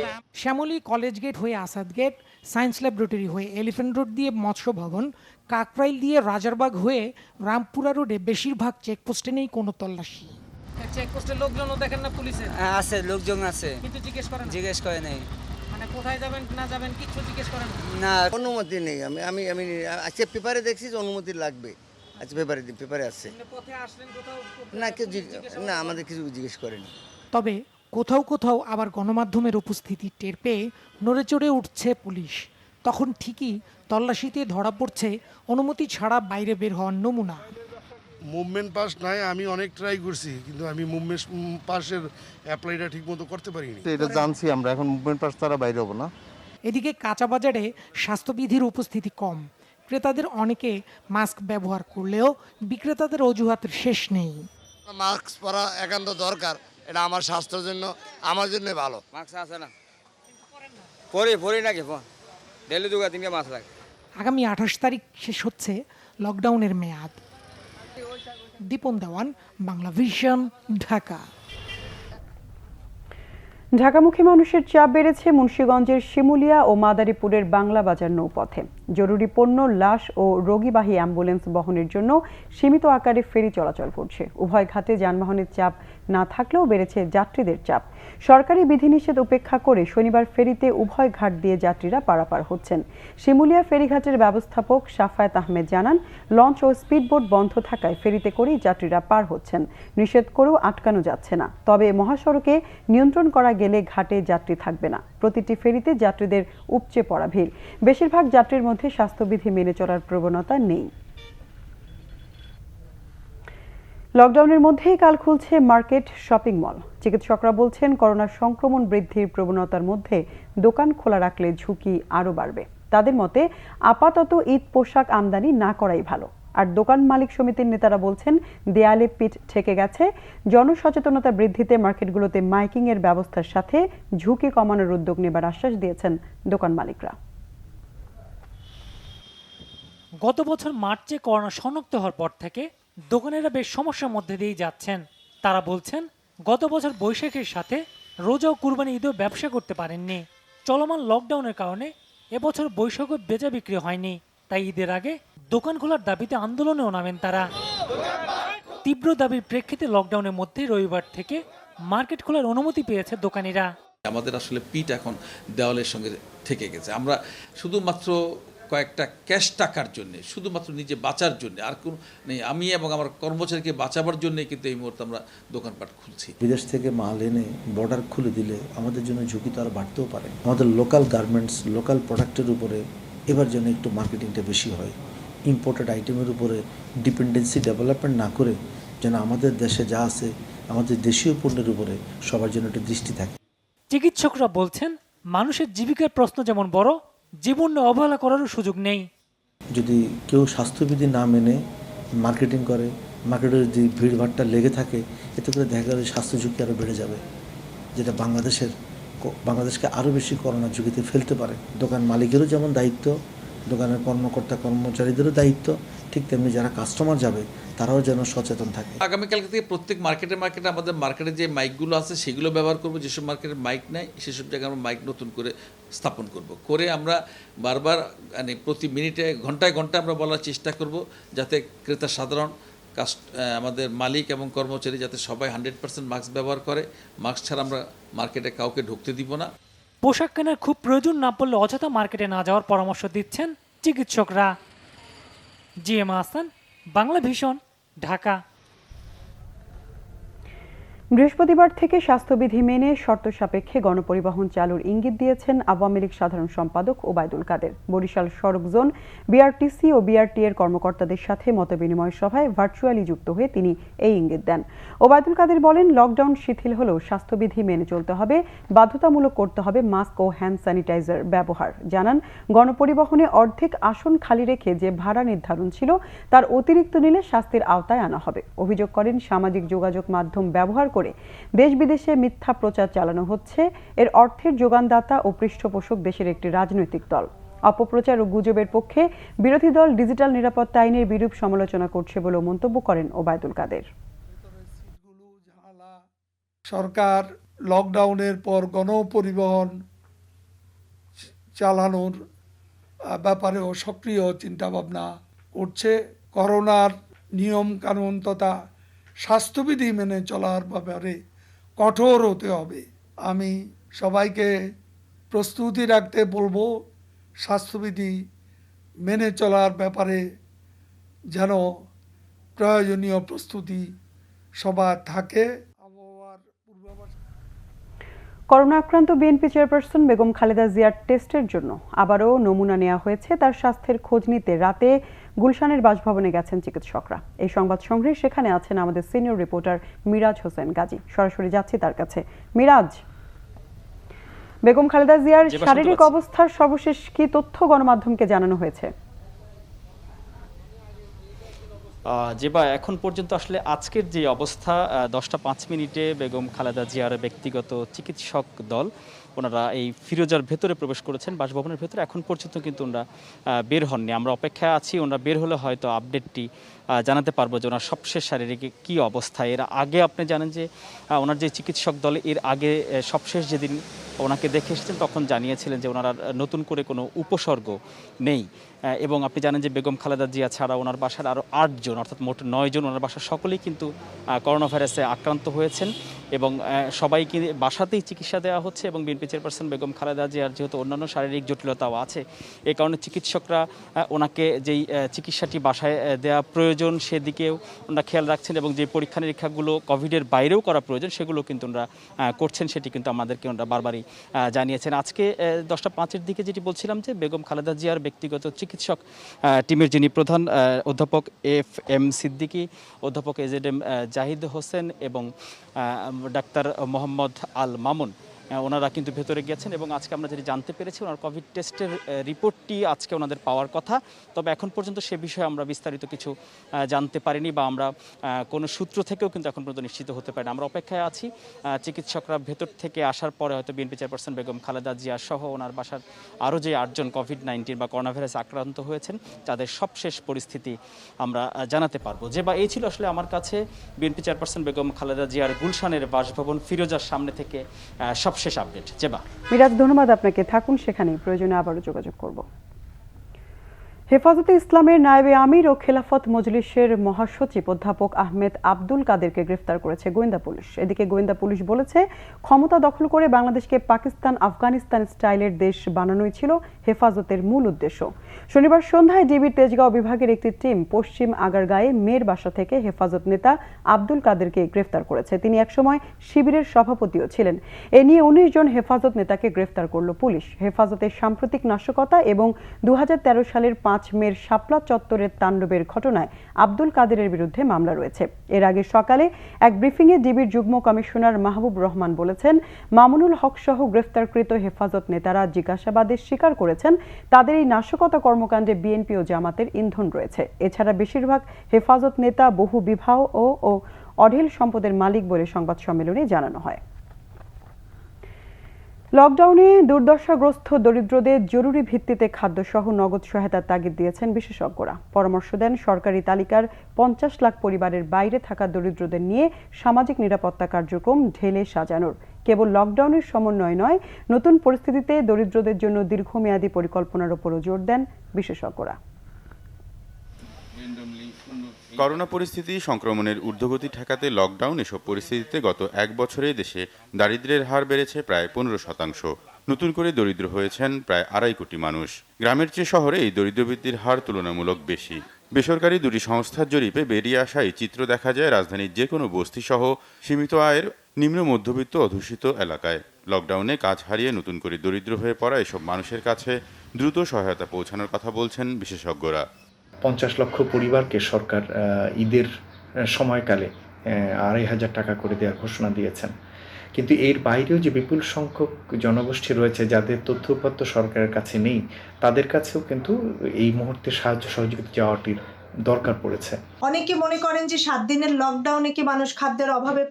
[SPEAKER 11] শ্যামলী কলেজ গেট হয়ে আসাদ গেট, সায়েন্স ল্যাবরেটরি হয়ে এলিফ্যান্ট রোড দিয়ে মৎস্য ভবন, কাকরাইল দিয়ে রাজারবাগ হয়ে রামপুরা রোডে বেশিরভাগ চেকপোস্টে নেই কোনো তল্লাশি। চেকপোস্টের লোকজনও দেখেন না পুলিশের?
[SPEAKER 12] আছে, লোকজন আছে,
[SPEAKER 11] কিন্তু
[SPEAKER 12] জিজ্ঞেস করে নাই।
[SPEAKER 11] মানে কোথায় যাবেন না যাবেন কিছু জিজ্ঞেস করেন
[SPEAKER 12] না? অনুমতি নেই। আমি আজকে পেপারে দেখছি যে অনুমতি লাগবে। আচ্ছা, পেপারে আছে।
[SPEAKER 11] পথে আসলেন কোথাও?
[SPEAKER 12] না, কেউ না, আমাদের কিছু জিজ্ঞেস করেনি।
[SPEAKER 11] তবে কোথাও কোথাও আবার গণমাধ্যমের উপস্থিতি টের পেয়ে নড়ে চড়ে উঠছে পুলিশ। তখন ঠিকই তল্লাশিতে ধরা পড়ছে অনুমতি ছাড়া বাইরে বের হওয়ার নমুনা।
[SPEAKER 13] মুভমেন্ট পাস নাই, আমি অনেক ট্রাই করছি, কিন্তু আমি মুভমেন্ট পাসের অ্যাপ্লাইটা ঠিকমতো করতে পারিনি।
[SPEAKER 14] এটা জানছি আমরা, এখন মুভমেন্ট পাস ছাড়া বাইরে হবো না।
[SPEAKER 11] এদিকে কাঁচা বাজারে স্বাস্থ্যবিধির উপস্থিতি কম। ক্রেতাদের অনেকে মাস্ক ব্যবহার করলেও বিক্রেতাদের অজুহাতের শেষ নেই।
[SPEAKER 14] মাস্ক পরা একান্ত দরকার, এটা আমার স্বাস্থ্যের জন্য, আমার জন্য ভালো।
[SPEAKER 12] মাস্ক আছে না? পরে নাকি ডেলি 2-3 মাস লাগে।
[SPEAKER 11] আগামী 28 তারিখ শেষ হচ্ছে লকডাউনের মেয়াদ। দীপন দেওয়ান, বাংলা ভিশন, ঢাকা।
[SPEAKER 1] ঢাকামুখী মানুষের চাপ বেড়েছে মুন্সিগঞ্জের শিমুলিয়া ও মাদারীপুরের বাংলা বাজার নৌপথে। জরুরি পণ্য, লাশ ও রোগীবাহী অ্যাম্বুলেন্স বহনের জন্য সীমিত আকারে ফেরি চলাচল করছে। উভয় ঘাটে যানবাহনের চাপ না থাকলেও বেড়েছে যাত্রীদের চাপ। সরকারি বিধিনিষেধ উপেক্ষা করে শনিবার ফেরিতে উভয় ঘাট দিয়ে যাত্রীরা পারাপার হচ্ছেন। শিমুলিয়া ফেরিঘাটের ব্যবস্থাপক সাফায়েত আহমেদ জানান, লঞ্চ ও স্পিডবোট বন্ধ থাকায় ফেরিতে করেই যাত্রীরা পার হচ্ছেন। নিষেধ করেও আটকানো যাচ্ছে না। তবে মহাসড়কে নিয়ন্ত্রণ করা গেলে ঘাটে যাত্রী থাকবে না। প্রতিটি ফেরিতে যাত্রীদের উপচে পড়া ভিড়। বেশিরভাগ যাত্রীর মধ্যে স্বাস্থ্যবিধি মেনে চলার প্রবণতা নেই। লকডাউনের মধ্যেই কাল খুলছে মার্কেট, শপিং মল। চিকিৎসকরা বলছেন, করোনা সংক্রমণ বৃদ্ধির প্রবণতার মধ্যে দোকান খোলা রাখলে ঝুঁকি আরও বাড়বে। তাদের মতে আপাতত ঈদ পোশাক আমদানি না করাই ভালো। আর দোকান মালিক সমিতির নেতারা বলছেন, দেয়ালে পিঠ ঠেকে গেছে। জনসচেতনতা বৃদ্ধিতে মার্কেটগুলোতে মাইকিং এর ব্যবস্থার সাথে ঝুঁকি কমানোর উদ্যোগ নেবার আশ্বাস দিয়েছেন দোকান মালিকরা।
[SPEAKER 15] গত বছর মার্চে করোনা শনাক্ত হওয়ার পর থেকে দোকানেরা বেশ সমস্যার মধ্যে দিয়ে যাচ্ছেন। তারা বলছেন, গত বছর বৈশাখের সাথে রোজা ও কুরবানি ঈদেও ব্যবসা করতে পারেননি। চলমান লকডাউনের কারণে এবছর বৈশাখও বেচা বিক্রি হয়নি। তাই ঈদের আগে দোকান খোলার দাবিতে আন্দোলনেও নামেন তারা। তীব্র দাবির প্রেক্ষিতে লকডাউনের মধ্যে রবিবার থেকে মার্কেট খোলার অনুমতি পেয়েছে দোকানিরা।
[SPEAKER 16] আমাদের আসলে পিঠ এখন দেওয়ালের সঙ্গে থেকে গেছে। আমরা শুধুমাত্র কয়েকটা ক্যাশ টাকার জন্য, শুধুমাত্র নিজে বাঁচার জন্য, আর কোনো নেই। আমি এবং আমার কর্মচারীকে বাঁচাবার জন্য কিন্তু এই মুহূর্তে আমরা দোকানপাট খুলছি।
[SPEAKER 17] বিদেশ থেকে মাল এনে বর্ডার খুলে দিলে আমাদের জন্য ঝুঁকি তো আর বাড়তেও পারে। আমাদের লোকাল গার্মেন্টস, লোকাল প্রোডাক্টের উপরে এবার যেন একটু মার্কেটিংটা বেশি হয়। ইম্পোর্টেড আইটেমের উপরে ডিপেন্ডেন্সি ডেভেলপমেন্ট না করে যেন আমাদের দেশে যা আছে আমাদের দেশীয় পণ্যের উপরে সবার জন্য একটু দৃষ্টি থাকে।
[SPEAKER 15] চিকিৎসকরা বলছেন, মানুষের জীবিকার প্রশ্ন যেমন বড়, জীবন অবহেলা করারও সুযোগ নেই।
[SPEAKER 17] যদি কেউ স্বাস্থ্যবিধি না মেনে মার্কেটিং করে, মার্কেটের যদি ভিড়ভাড়টা লেগে থাকে, এতে করে দেখা গেলে স্বাস্থ্য ঝুঁকি আরও বেড়ে যাবে, যেটা বাংলাদেশকে আরও বেশি করোনা ঝুঁকিতে ফেলতে পারে। দোকান মালিকেরও যেমন দায়িত্ব, দোকানের কর্মকর্তা কর্মচারীদেরও দায়িত্ব, ঠিক তেমনি যারা কাস্টমার যাবে তারাও যেন সচেতন থাকে।
[SPEAKER 16] আগামীকাল থেকে প্রত্যেক মার্কেটে আমাদের মার্কেটে যে মাইকগুলো আছে সেগুলো ব্যবহার করব। যেসব মার্কেটের মাইক নাই সেসব জায়গায় আমরা মাইক নতুন করে স্থাপন করব। করে আমরা বারবার মানে প্রতি মিনিটে ঘন্টায় ঘন্টায় আমরা বলার চেষ্টা করব, যাতে ক্রেতা সাধারণ আমাদের মালিক এবং কর্মচারী যাতে সবাই 100% মাস্ক ব্যবহার করে। মাস্ক ছাড়া আমরা মার্কেটে কাউকে ঢুকতে দিব না।
[SPEAKER 15] পোশাক কেনার খুব প্রয়োজন না পড়লে অযথা মার্কেটে না যাওয়ার পরামর্শ দিচ্ছেন চিকিৎসকরা। GM Hasan, Bangla Vision, Dhaka.
[SPEAKER 1] বৃহস্পতিবার থেকে স্বাস্থ্যবিধি মেনে শর্ত সাপেক্ষে গণপরিবহন চালুর ইঙ্গিত দিয়েছেন আওয়ামী লীগ সাধারণ সম্পাদক ওবায়দুল কাদের। বরিশাল সড়ক জোন, বিআরটিসি ও বিআরটি এর কর্মকর্তাদের সাথে মতবিনিময় সভায় ভার্চুয়ালি যুক্ত হয়ে তিনি এই ইঙ্গিত দেন। ওবায়দুল কাদের বলেন, লকডাউন শিথিল হলেও স্বাস্থ্যবিধি মেনে চলতে হবে, বাধ্যতামূলক করতে হবে মাস্ক ও হ্যান্ড স্যানিটাইজার ব্যবহার। জানান, গণপরিবহনে অর্ধেক আসন খালি রেখে যে ভাড়া নির্ধারণ ছিল তার অতিরিক্ত নিলে শাস্তির আওতায় আনা হবে। অভিযোগ করেন, সামাজিক যোগাযোগ মাধ্যম ব্যবহার করে দেশ বিদেশে মিথ্যা প্রচার চালানো হচ্ছে। এর অর্থের যোগানদাতা ও পৃষ্ঠপোষক দেশের একটি রাজনৈতিক দল। অপপ্রচার ও গুজবের পক্ষে বিরোধী দল ডিজিটাল নিরাপত্তা আইনের বিরূপ সমালোচনা করছে বলে মন্তব্য করেন ওবায়দুল কাদের।
[SPEAKER 18] সরকার লকডাউনের পর গণপরিবহন চালানোর ব্যাপারেও সক্রিয় চিন্তাভাবনা করছে। করোনার নিয়ম কানুন তথা স্বাস্থ্যবিধি মেনে চলার ব্যাপারে কঠোর হতে হবে। আমি সবাইকে প্রস্তুতি রাখতে বলবো, স্বাস্থ্যবিধি মেনে চলার ব্যাপারে যেন প্রয়োজনীয় প্রস্তুতি সবার থাকে।
[SPEAKER 1] করোনা আক্রান্ত বিএনপি চেয়ারপারসন বেগম খালেদা জিয়ার টেস্টের জন্য আবারও নমুনা নেওয়া হয়েছে। তার স্বাস্থ্যের খোঁজ নিতে রাতে গুলশানের বাসভবনে গেছেন চিকিৎসকরা। এই সংবাদ সংগ্রহে সেখানে আছেন আমাদের সিনিয়র রিপোর্টার মিরাজ হোসেন গাজী। সরাসরি যাচ্ছি তার কাছে। মিরাজ, বেগম খালেদা জিয়ার শারীরিক অবস্থার সর্বশেষ কি তথ্য গণমাধ্যমকে জানানো হয়েছে?
[SPEAKER 5] যেবা এখন পর্যন্ত আসলে আজকের যে অবস্থা 10টা 5 মিনিটে বেগম খালেদা জিয়ার ব্যক্তিগত চিকিৎসক দল ওনারা এই ফিরোজার ভেতরে প্রবেশ করেছেন, বাসভবনের ভেতরে। এখন পর্যন্ত কিন্তু ওনারা বের হননি। আমরা অপেক্ষায় আছি, ওনারা বের হলে হয়তো আপডেটটি জানাতে পারবো যে ওনার সবশেষ শারীরিক কী অবস্থা। এর আগে আপনি জানেন যে ওনার যে চিকিৎসক দল এর আগে সবশেষ যেদিন ওনাকে দেখে এসেছেন তখন জানিয়েছিলেন যে ওনার নতুন করে কোনো উপসর্গ নেই। এবং আপনি জানেন যে বেগম খালেদা জিয়া ছাড়া ওনার বাসার আরও 8 জন, অর্থাৎ মোট 9 জন ওনার বাসার সকলেই কিন্তু করোনা ভাইরাসে আক্রান্ত হয়েছেন এবং সবাইকে বাসাতেই চিকিৎসা দেওয়া হচ্ছে। এবং বিএনপি চেয়ারপারসন বেগম খালেদা জিয়ার যেহেতু অন্যান্য শারীরিক জটিলতাও আছে, এই কারণে চিকিৎসকরা ওনাকে যেই চিকিৎসাটি বাসায় দেওয়া প্রয়োজন প্রয়োজন সেদিকেও ওনারা খেয়াল রাখছেন এবং যে পরীক্ষা নিরীক্ষাগুলো কোভিডের বাইরেও করা প্রয়োজন সেগুলো কিন্তু ওনারা করছেন, সেটি কিন্তু আমাদেরকে ওনারা বারবারই জানিয়েছেন। আজকে 10:05 দিকে যেটি বলছিলাম যে বেগম খালেদা জিয়ার ব্যক্তিগত চিকিৎসক টিমের যিনি প্রধান অধ্যাপক FM সিদ্দিকী, অধ্যাপক AZM জাহিদ হোসেন এবং ডাক্তার মোহাম্মদ আল মামুন ওনারা কিন্তু ভেতরে গিয়েছেন এবং আজকে আমরা যেটি জানতে পেরেছি ওনার কোভিড টেস্টের রিপোর্টটি আজকে ওনাদের পাওয়ার কথা। তবে এখন পর্যন্ত সে বিষয়ে আমরা বিস্তারিত কিছু জানতে পারিনি বা আমরা কোনো সূত্র থেকেও কিন্তু এখন পর্যন্ত নিশ্চিত হতে পারি না। আমরা অপেক্ষায় আছি চিকিৎসকরা ভেতর থেকে আসার পরে হয়তো বিএনপি চেয়ারপারসন বেগম খালেদা জিয়া সহ ওনার বাসার আরও যে 8জন COVID-19 বা করোনা ভাইরাসে আক্রান্ত হয়েছেন তাদের সবশেষ পরিস্থিতি আমরা জানাতে পারবো। যে বা এই ছিল আসলে আমার কাছে বিএনপি চেয়ারপারসন বেগম খালেদা জিয়ার গুলশানের বাসভবন ফিরোজার সামনে থেকে সবশেষ আপডেট। জেবা
[SPEAKER 1] মিরাজ, ধন্যবাদ আপনাকে। থাকুন সেখানে, প্রয়োজনে আবারও যোগাযোগ করব। হেফাজতে ইসলামের নায়েবে আমির ও খেলাফত মজলিসের মহাসচিব অধ্যাপক আহমেদ আব্দুল কাদেরকে গ্রেফতার করেছে গোয়েন্দা পুলিশ। এদিকে গোয়েন্দা পুলিশ বলেছে ক্ষমতা দখল করে বাংলাদেশকে পাকিস্তান আফগানিস্তান স্টাইলের দেশ বানানোই ছিল হেফাজতের মূল উদ্দেশ্য। শনিবার সন্ধ্যায় ডিবির তেজগাঁও বিভাগের একটি টিম পশ্চিম আগারগাঁয়ে মেয়ের বাসা থেকে হেফাজত নেতা আব্দুল কাদেরকে গ্রেফতার করেছে। তিনি একসময় শিবিরের সভাপতিও ছিলেন। এ নিয়ে 19 জন হেফাজত নেতাকে গ্রেফতার করল পুলিশ। হেফাজতের সাম্প্রতিক নাশকতা এবং 2013 সালের 5 মের শাপলা চত্বরের তাণ্ডবের ঘটনায় আব্দুল কাদেরের বিরুদ্ধে মামলা রয়েছে। এর আগে সকালে এক ব্রিফিংয়ে ডিবির যুগ্ম কমিশনার মাহবুব রহমান বলেছেন, মামুনুল হক সহ গ্রেফতারকৃত হেফাজত নেতারা জিজ্ঞাসাবাদে স্বীকার করেছেন তাদের এই নাশকতা কর্মকাণ্ডে বিএনপি ও জামাতের ইন্ধন রয়েছে। এছাড়া বেশিরভাগ হেফাজত নেতা বহু বিবাহ ও অঢেল সম্পদের মালিক বলে সংবাদ সম্মেলনে জানানো হয়। লকডাউনে দুর্দশাগ্রস্ত দরিদ্রদের জরুরি ভিত্তিতে খাদ্যসহ নগদ সহায়তার তাগিদ দিয়েছেন বিশেষজ্ঞরা। পরামর্শ দেন সরকারি তালিকার 50 লাখ পরিবারের বাইরে থাকা দরিদ্রদের নিয়ে সামাজিক নিরাপত্তা কার্যক্রম ঢেলে সাজানোর। কেবল লকডাউনের সমন্বয় নয়, নতুন পরিস্থিতিতে দরিদ্রদের জন্য দীর্ঘমেয়াদী পরিকল্পনার উপরও জোর দেন বিশেষজ্ঞরা।
[SPEAKER 19] করোনা পরিস্থিতি সংক্রমণের ঊর্ধ্বগতি ঠেকাতে লকডাউন এসব পরিস্থিতিতে গত 1 বছরে দেশে দারিদ্র্যের হার বেড়েছে প্রায় 15%। নতুন করে দরিদ্র হয়েছেন প্রায় 2.5 কোটি মানুষ। গ্রামের চেয়ে শহরে এই দরিদ্রবৃত্তির হার তুলনামূলক বেশি। বেসরকারি দুটি সংস্থার জরিপে বেরিয়ে আসা এই চিত্র দেখা যায় রাজধানীর যে কোনো বস্তিসহ সীমিত আয়ের নিম্ন মধ্যবিত্ত অধ্যুষিত এলাকায়। লকডাউনে কাজ হারিয়ে নতুন করে দরিদ্র হয়ে পড়া এসব মানুষের কাছে দ্রুত সহায়তা পৌঁছানোর কথা বলছেন বিশেষজ্ঞরা।
[SPEAKER 20] 50 লক্ষ পরিবারকে সরকার ঈদের সময়কালে 2,500 টাকা করে দেওয়ার ঘোষণা দিয়েছেন। কিন্তু এর বাইরেও যে বিপুল সংখ্যক জনগোষ্ঠী রয়েছে যাদের তথ্যপত্র সরকারের কাছে নেই, তাদের কাছেও কিন্তু এই মুহূর্তে সাহায্য সহযোগিতা যাওয়াটির দরকার পড়েছে।
[SPEAKER 21] অনেকে মনে করেন যে 7 দিনের লকডাউনে কি মানুষ খাদ্যের অভাবে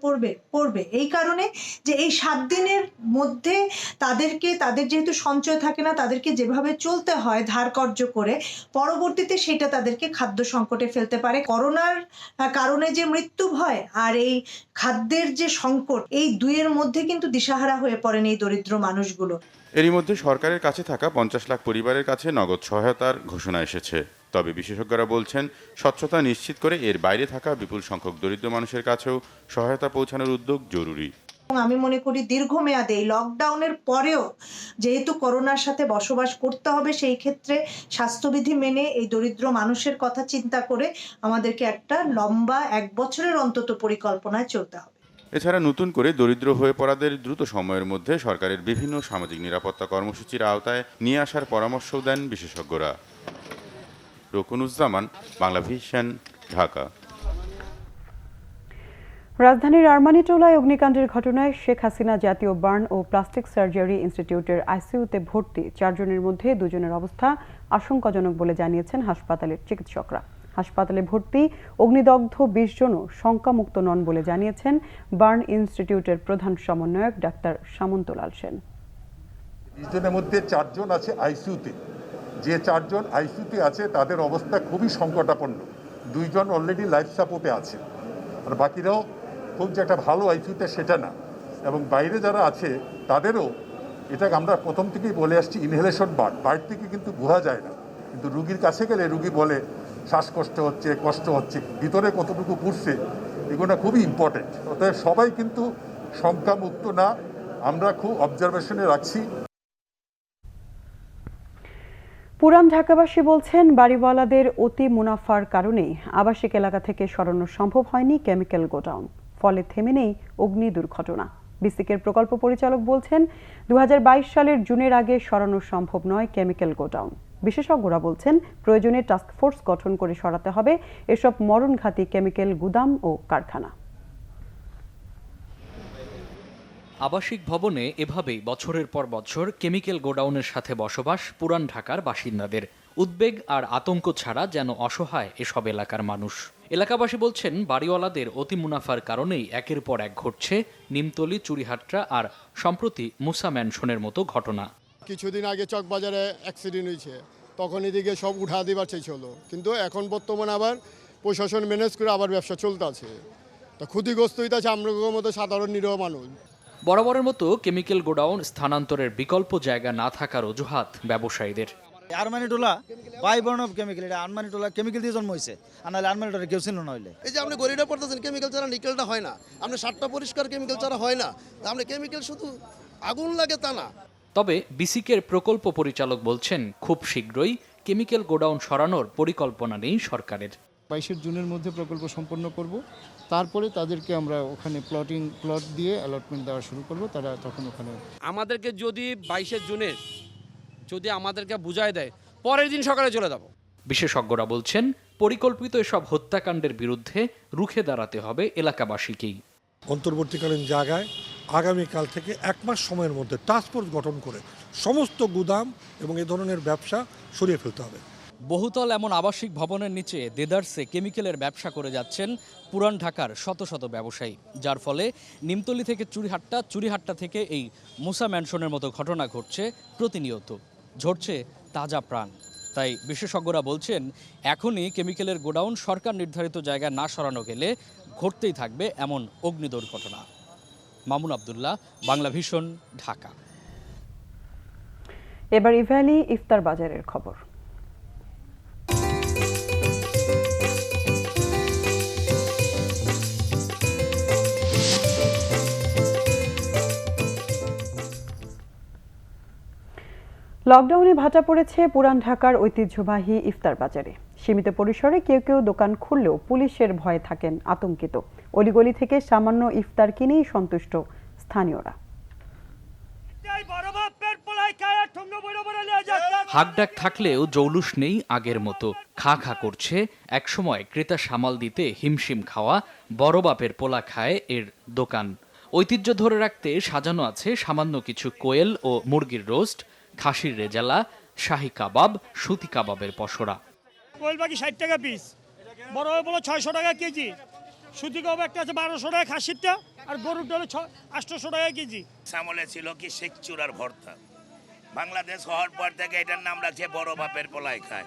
[SPEAKER 21] পড়বে এই কারণে যে এই 7 দিনের মধ্যে তাদের যেহেতু সঞ্চয় থাকে না, তাদেরকে যেভাবে চলতে হয় ধার কর্জ করে, পরবর্তীতে সেটা তাদেরকে খাদ্য সংকটে ফেলতে পারে। করোনার কারণে যে মৃত্যু ভয় আর এই খাদ্যের যে সংকট, এই দুইয়ের মধ্যে কিন্তু দিশাহারা হয়ে পড়েন এই দরিদ্র মানুষগুলো।
[SPEAKER 19] এরই মধ্যে সরকারের কাছে থাকা 50 লাখ পরিবারের কাছে নগদ সহায়তার ঘোষণা এসেছে। তবে বিশেষজ্ঞরা বলছেন স্বচ্ছতা নিশ্চিত করে এর বাইরে থাকা বিপুল সংখ্যক দরিদ্র মানুষের কাছেও সহায়তা পৌঁছানোর উদ্যোগ জরুরি।
[SPEAKER 21] আমি মনে করি দীর্ঘমেয়াদে এই লকডাউনের পরেও যেহেতু করোনার সাথে বসবাস করতে হবে, সেই ক্ষেত্রে স্বাস্থ্যবিধি মেনে এই দরিদ্র মানুষের কথা চিন্তা করে আমাদেরকে একটা লম্বা 1 বছরের অন্তত পরিকল্পনায় চলতে হবে।
[SPEAKER 19] এছাড়া নতুন করে দরিদ্র হয়ে পড়াদের দ্রুত সময়ের মধ্যে সরকারের বিভিন্ন সামাজিক নিরাপত্তা কর্মসূচির আওতায় নিয়ে আসার পরামর্শও দেন বিশেষজ্ঞরা। রকুনুজ্জামান, বাংলা ভিশন, ঢাকা।
[SPEAKER 1] রাজধানীর আরমানিটোলায় অগ্নিকাণ্ডের ঘটনায় শেখ হাসিনা জাতীয় বার্ন ও প্লাস্টিক সার্জারি ইনস্টিটিউটের আইসিইউতে ভর্তি 4 জনের মধ্যে 2 জনের অবস্থা আশঙ্কাজনক বলে জানিয়েছেন হাসপাতালের চিকিৎসকরা। হাসপাতালে ভর্তি অগ্নিদগ্ধ 20 জনও শঙ্কামুক্ত নন বলে জানিয়েছেন বার্ন ইনস্টিটিউটের প্রধান সমন্বয়ক ডাক্তার সামন্তলাল সেন।
[SPEAKER 22] 20 জনের মধ্যে 4 জন আছে আইসিইউতে। যে 4 জন আইসিইউতে আছে তাদের অবস্থা খুবই সংকটাপন্ন। 2 জন অলরেডি লাইফ সাপোর্টে আছে, আর বাকিরাও খুব যে একটা ভালো আইসিইউতে সেটা না। এবং বাইরে যারা আছে তাদেরও, এটা আমরা প্রথম থেকেই বলে আসছি, ইনহেলেশন বার্ন, বাইরে থেকে কিন্তু বোঝা যায় না, কিন্তু রুগীর কাছে গেলে রুগী বলে শ্বাসকষ্ট হচ্ছে, কষ্ট হচ্ছে, ভিতরে কতটুকু পুড়ছে, এগুলো খুবই ইম্পর্টেন্ট। অতএব সবাই কিন্তু শঙ্কামুক্ত না, আমরা খুব অবজারভেশনে রাখছি।
[SPEAKER 1] পুরান ঢাকাবাসী বলছেন বাড়িওয়ালাদের অতি মুনাফার কারণেই আবাসিক এলাকা থেকে সরানো সম্ভব হয়নি কেমিক্যাল গোডাউন, ফলে থেমে নেই অগ্নি দুর্ঘটনা। বিসিকের প্রকল্প পরিচালক বলছেন 2022 সালের জুনের আগে সরানো সম্ভব নয় কেমিক্যাল গোডাউন। বিশেষজ্ঞরা বলছেন প্রয়োজনে টাস্কফোর্স গঠন করে সরাতে হবে এসব মরণঘাতী কেমিক্যাল গুদাম ও কারখানা।
[SPEAKER 5] আবাসিক ভবনে এভাবেই বছরের পর বছর কেমিক্যাল গোডাউনের সাথে বসবাস পুরান ঢাকার বাসিন্দাদের। উদ্বেগ আর আতঙ্ক ছাড়া যেন অসহায় এসব এলাকার মানুষ। এলাকাবাসী বলছেন বাড়িওয়ালাদের অতি মুনাফার কারণেই একের পর এক ঘটছে নিমতলী, চুরিহাট্টা আর সম্প্রতি মুসা ম্যানশনের মতো ঘটনা।
[SPEAKER 2] কিছুদিন আগে চকবাজারে অ্যাক্সিডেন্ট হয়েছে, তখন এদিকে সব উঠা দিবার চাইছিল, কিন্তু এখন বর্তমানে আবার প্রশাসন ম্যানেজ করে আবার ব্যবসা চলতে আছে। তো ক্ষতিগ্রস্ত হইতে আছে আমরা মতো সাধারণ নিরীহ মানুষ।
[SPEAKER 5] বরাবরের মতো কেমিক্যাল গোডাউন স্থানান্তরের বিকল্প জায়গা না থাকার অজুহাত ব্যবসায়ীদের।
[SPEAKER 3] আরমানিটোলা বাই বর্ণ অফ কেমিক্যাল, এটা আরমানিটোলা কেমিক্যাল দিয়ে জন্ম হয়েছে, আর নাহলে আরমানিটোলা কেউ ছিল না হইলে।
[SPEAKER 23] এই যে আপনি গরিটা পড়তেছেন কেমিক্যাল ছাড়া নিকেলটা হয় না, আপনি সারটা পরিষ্কার কেমিক্যাল ছাড়া হয় না, আপনি কেমিক্যাল শুধু আগুন লাগে তা না।
[SPEAKER 5] তবে বিসিকের প্রকল্প পরিচালক বলছেন খুব শীঘ্রই কেমিক্যাল গোডাউন সরানোর পরিকল্পনা নেই সরকারের।
[SPEAKER 2] 22 জুনের মধ্যে প্রকল্প সম্পন্ন করব, তারপরে তাদেরকে আমরা ওখানে প্লট দিয়ে অ্যালটমেন্ট দেওয়া শুরু করব, তারা তখন ওখানে।
[SPEAKER 24] আমাদেরকে যদি 22 জুনে যদি আমাদেরকে বুঝায় দেয়, পরের দিন সকালে চলে যাব।
[SPEAKER 5] বিশেষজ্ঞরা বলছেন পরিকল্পিত এসব হত্যাকাণ্ডের বিরুদ্ধে রুখে দাঁড়াতে হবে এলাকাবাসীকেই।
[SPEAKER 25] অন্তর্বর্তীকালীন জায়গায় আগামীকাল থেকে 1 মাস সময়ের মধ্যে টাস্কফোর্স গঠন করে সমস্ত গুদাম এবং এ ধরনের ব্যবসা সরিয়ে ফেলতে হবে।
[SPEAKER 26] বহুতল এমন আবাসিক ভবনের নিচে দেদারসে কেমিক্যালের ব্যবসা করে যাচ্ছেন পুরান ঢাকার শত শত ব্যবসায়ী, যার ফলে নিমতলী থেকে চুরিহাট্টা, চুরিহাট্টা থেকে এই মুসা ম্যানশনের মতো ঘটনা ঘটছে প্রতিনিয়ত, ঝরছে তাজা প্রাণ। তাই বিশেষজ্ঞরা বলছেন এখনই কেমিক্যালের গোডাউন সরকার নির্ধারিত জায়গায় না সরানো গেলে ঘটতেই থাকবে এমন অগ্নি দুর্ঘটনা। মামুন আব্দুল্লাহ, বাংলা ভিশন, ঢাকা।
[SPEAKER 1] এবার ইভ্যালি ইফতার বাজারের খবর। লকডাউনে ভাটা পড়েছে পুরান ঢাকার ঐতিহ্যবাহী ইফতার বাজারে। সীমিত পরিসরে কেউ কেউ দোকান খুললেও পুলিশের ভয়ে থাকেন আতঙ্কিত। অলিগলি থেকে সামান্য ইফতার কিনেই সন্তুষ্ট স্থানীয়রা।
[SPEAKER 5] হাকডাক থাকলেও জৌলুস নেই আগের মতো। খা খা করছে একসময় ক্রেতা সামাল দিতে হিমশিম খাওয়া বড় বাপের পোলা খায় এর দোকান। ঐতিহ্য ধরে রাখতে সাজানো আছে সামান্য কিছু কোয়েল ও মুরগির রোস্ট, খাসির রেজালা, শাহী কাবাব, সুতি কাবাবের পসরা।
[SPEAKER 27] কোয়েল পাখি 60 টাকা পিস, বড় বলো 600 টাকা কেজি, সুতি কাবাব একটা আছে 1200 টাকা খাসিরটা, আর গরুর ডালে 800 টাকা কেজি।
[SPEAKER 28] সামলে ছিল কি শেখ চূড়ার ভর্তা, বাংলাদেশ হওয়ার পর থেকে এটার নাম রাখছে বড় বাপের পোলাই খায়।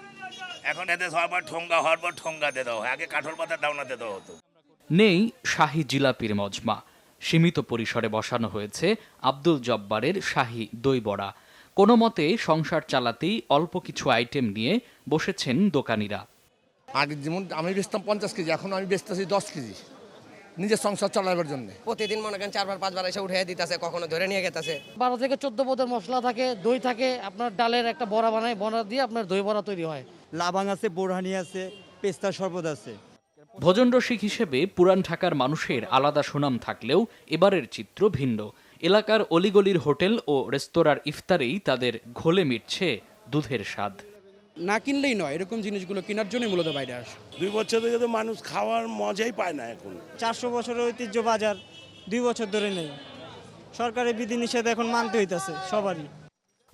[SPEAKER 28] এখন এদেশ হওয়ার পর ঠোঙ্গা হওয়ার পর ঠোঙ্গা দিয়ে দেওয়া হয়, আগে কাঠল পাতার দাওনাতে দেওয়া হতো।
[SPEAKER 5] নেই শাহী জিলাপির মজমা, সীমিত পরিসরে বসানো হয়েছে আব্দুল জব্বারের শাহী দই বড়া। কোনো মতে সংসার চালাতেই অল্প কিছু আইটেম নিয়ে বসেছেন দোকানিরা।
[SPEAKER 29] আগে যেমন আমি বেচতাম 50 কেজি, এখন আমি বেচতেছি 10 কেজি, নিজের সংসার চালাবার জন্য।
[SPEAKER 30] প্রতিদিন মনে করেন 4বার 5বার এসে উঠে দিতেছে, কখনো ধরে নিয়ে গেতেছে।
[SPEAKER 11] 12 থেকে 14 পদের মশলা থাকে, দই থাকে, আপনার ডালের একটা বড়া বানায়, বড়া দিয়ে আপনার দই বড়া তৈরি হয়।
[SPEAKER 3] লাবাং আছে, বোরহানি আছে, পেস্তার শরবত আছে।
[SPEAKER 5] ভোজন রসিক হিসেবে পুরান ঢাকার মানুষের আলাদা সুনাম থাকলেও এবারের চিত্র ভিন্ন। এলাকার অলিগলির হোটেল ও রেস্তোরাঁর ইফতারেই তাদের ঘোলে মিটছে দুধের স্বাদ।
[SPEAKER 31] না কিনলেই নয়, এরকম জিনিসগুলো কেনার জন্য মূলত বাইরে আসে।
[SPEAKER 28] 2 বছর ধরে তো মানুষ খাওয়ার মজাই পায় না। এখন
[SPEAKER 32] 400 বছরের ঐতিহ্য বাজার 2 বছর ধরে নেই, সরকারের বিধিনিষেধ এখন মানতে হইতেছে সবারই।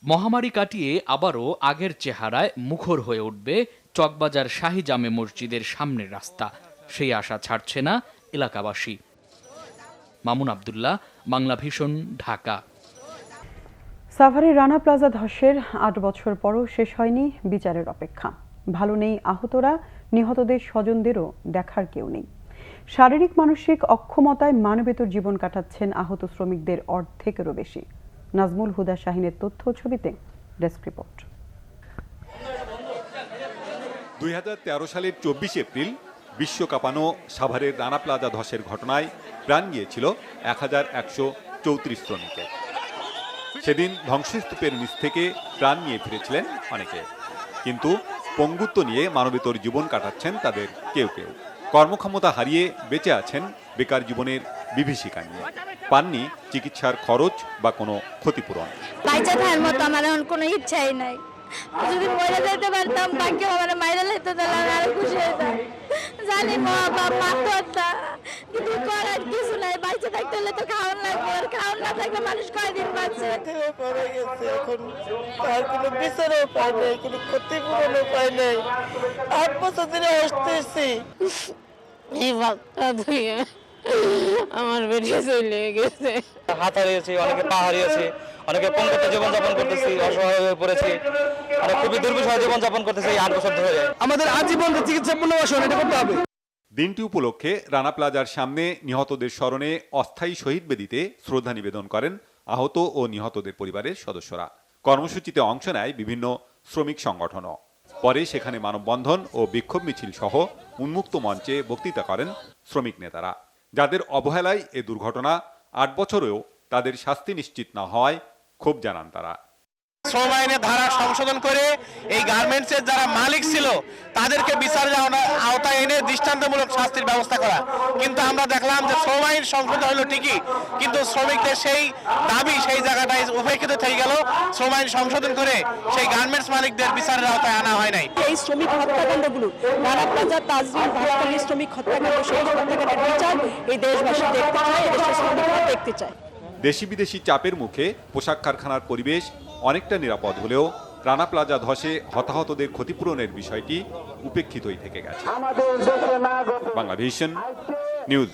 [SPEAKER 5] মহামারী কাটিয়ে আবারও আগের চেহারায় মুখর হয়ে উঠবে চকবাজার শাহী জামে মসজিদের সামনের রাস্তা, সেই আশা ছাড়ছে না এলাকাবাসী। মামুন আব্দুল্লাহ, বাংলা ভিশন, ঢাকা।
[SPEAKER 1] সাভারে রানা প্লাজা ধসের 8 বছর পরও শেষ হয়নি বিচারের অপেক্ষা। ভালো নেই আহতরা, নিহতদের স্বজনদেরও দেখার কেউ নেই। শারীরিক মানসিক অক্ষমতায় মানবেতর জীবন কাটাচ্ছেন আহত শ্রমিকদের অর্ধেকেরও বেশি। নাজমুল হুদা শাহিনের তথ্য ছবিতে ডেস্ক রিপোর্ট।
[SPEAKER 33] 2013 সালের 24 এপ্রিল বিশ্ব কাঁপানো সাভারের রানা প্লাজা ধসের ঘটনায় প্রাণ গিয়েছিল 1134 শ্রমিকের। সেদিন ধ্বংসস্তূপের নিচ থেকে প্রাণ নিয়ে ফিরেছিলেন অনেকে। কিন্তু পঙ্গুত্ব নিয়ে মানবেতর জীবন কাটাচ্ছেন তাদের কেউ কেউ। কর্মক্ষমতা হারিয়ে বেঁচে আছেন বেকার জীবনের বিভীষিকা নিয়ে। পাননি চিকিৎসার খরচ বা কোনো ক্ষতিপূরণ।
[SPEAKER 4] বাইচা থাকার মতো আমার এখন কোনো ইচ্ছাই নাই। যদি মরে যেতে পারতাম, বাকি আমার মাইরা লাইতে তাহলে আমি আরো খুশি হইতাম। জানি মা বাপ মারতো, কিন্তু করার কিছু নাই। বাইচা থাকতে হলে তো খাওয়ান লাগবে, আর খাওয়ান না থাকলে মানুষ কয়দিন বাঁচে।
[SPEAKER 6] পড়ে গেছে, এখন তার কোনো বিচারও উপায় নেই, কোনো ক্ষতিপূরণ উপায় নেই। 8 বছর ধরে আসতেছি, এই বাচ্চা ধুয়ে আমার বেরিয়ে চলে গেছে।
[SPEAKER 7] হাত হারিয়েছি, অনেকে পা হারিয়েছি, অনেকে পঙ্গুত্ব জীবনযাপন করতেছি, অসহায় হয়ে পড়েছি, খুবই দুর্বিষহ জীবনযাপন করতেছি এই 8 বছর ধরে। আমাদের আজীবন চিকিৎসা পুনর্বাসন এটা করতে হবে।
[SPEAKER 33] দিনটি উপলক্ষে রানা প্লাজার সামনে নিহতদের স্মরণে অস্থায়ী শহীদ বেদিতে শ্রদ্ধা নিবেদন করেন আহত ও নিহতদের পরিবারের সদস্যরা। কর্মসূচিতে অংশ নেয় বিভিন্ন শ্রমিক সংগঠনও। পরে সেখানে মানববন্ধন ও বিক্ষোভ মিছিল সহ উন্মুক্ত মঞ্চে বক্তৃতা করেন শ্রমিক নেতারা। যাদের অবহেলায় এ দুর্ঘটনা 8 বছরেও তাদের শাস্তি নিশ্চিত না হওয়ায় ক্ষোভ জানান তারা।
[SPEAKER 8] শ্রম আইনের ধারা সংশোধন করে এই গার্মেন্টসের যারা মালিক ছিল তাদেরকে বিচারের আওতায় এনে দৃষ্টান্তমূলক শাস্তির ব্যবস্থা করা, কিন্তু আমরা দেখলাম যে শ্রম আইন সংশোধন হলো ঠিকই, কিন্তু শ্রমিকদের সেই দাবি সেই জায়গাটায় উপেক্ষিত থেকে গেল। শ্রম আইন সংশোধন করে সেই গার্মেন্টস মালিকদের বিচারের আওতায় আনা হয় নাই।
[SPEAKER 9] এই শ্রমিক হত্যাকাণ্ডগুলো, রানা প্লাজা, তাজরিন, ভারতী শ্রমিক হত্যাকাণ্ড, সেই হত্যাকাণ্ডের বিচার এই দেশবাসী দেখতে চায়, এদেশের শ্রমিকরা দেখতে চায়।
[SPEAKER 33] দেশি বিদেশি চাপের মুখে পোশাক কারখানার পরিবেশ অনেকটা নিরাপদ হলেও রানা প্লাজা ধসে হতাহতদের ক্ষতিপূরণের বিষয়টি উপেক্ষিতই থেকে গেছে। বাংলাভিশন নিউজ।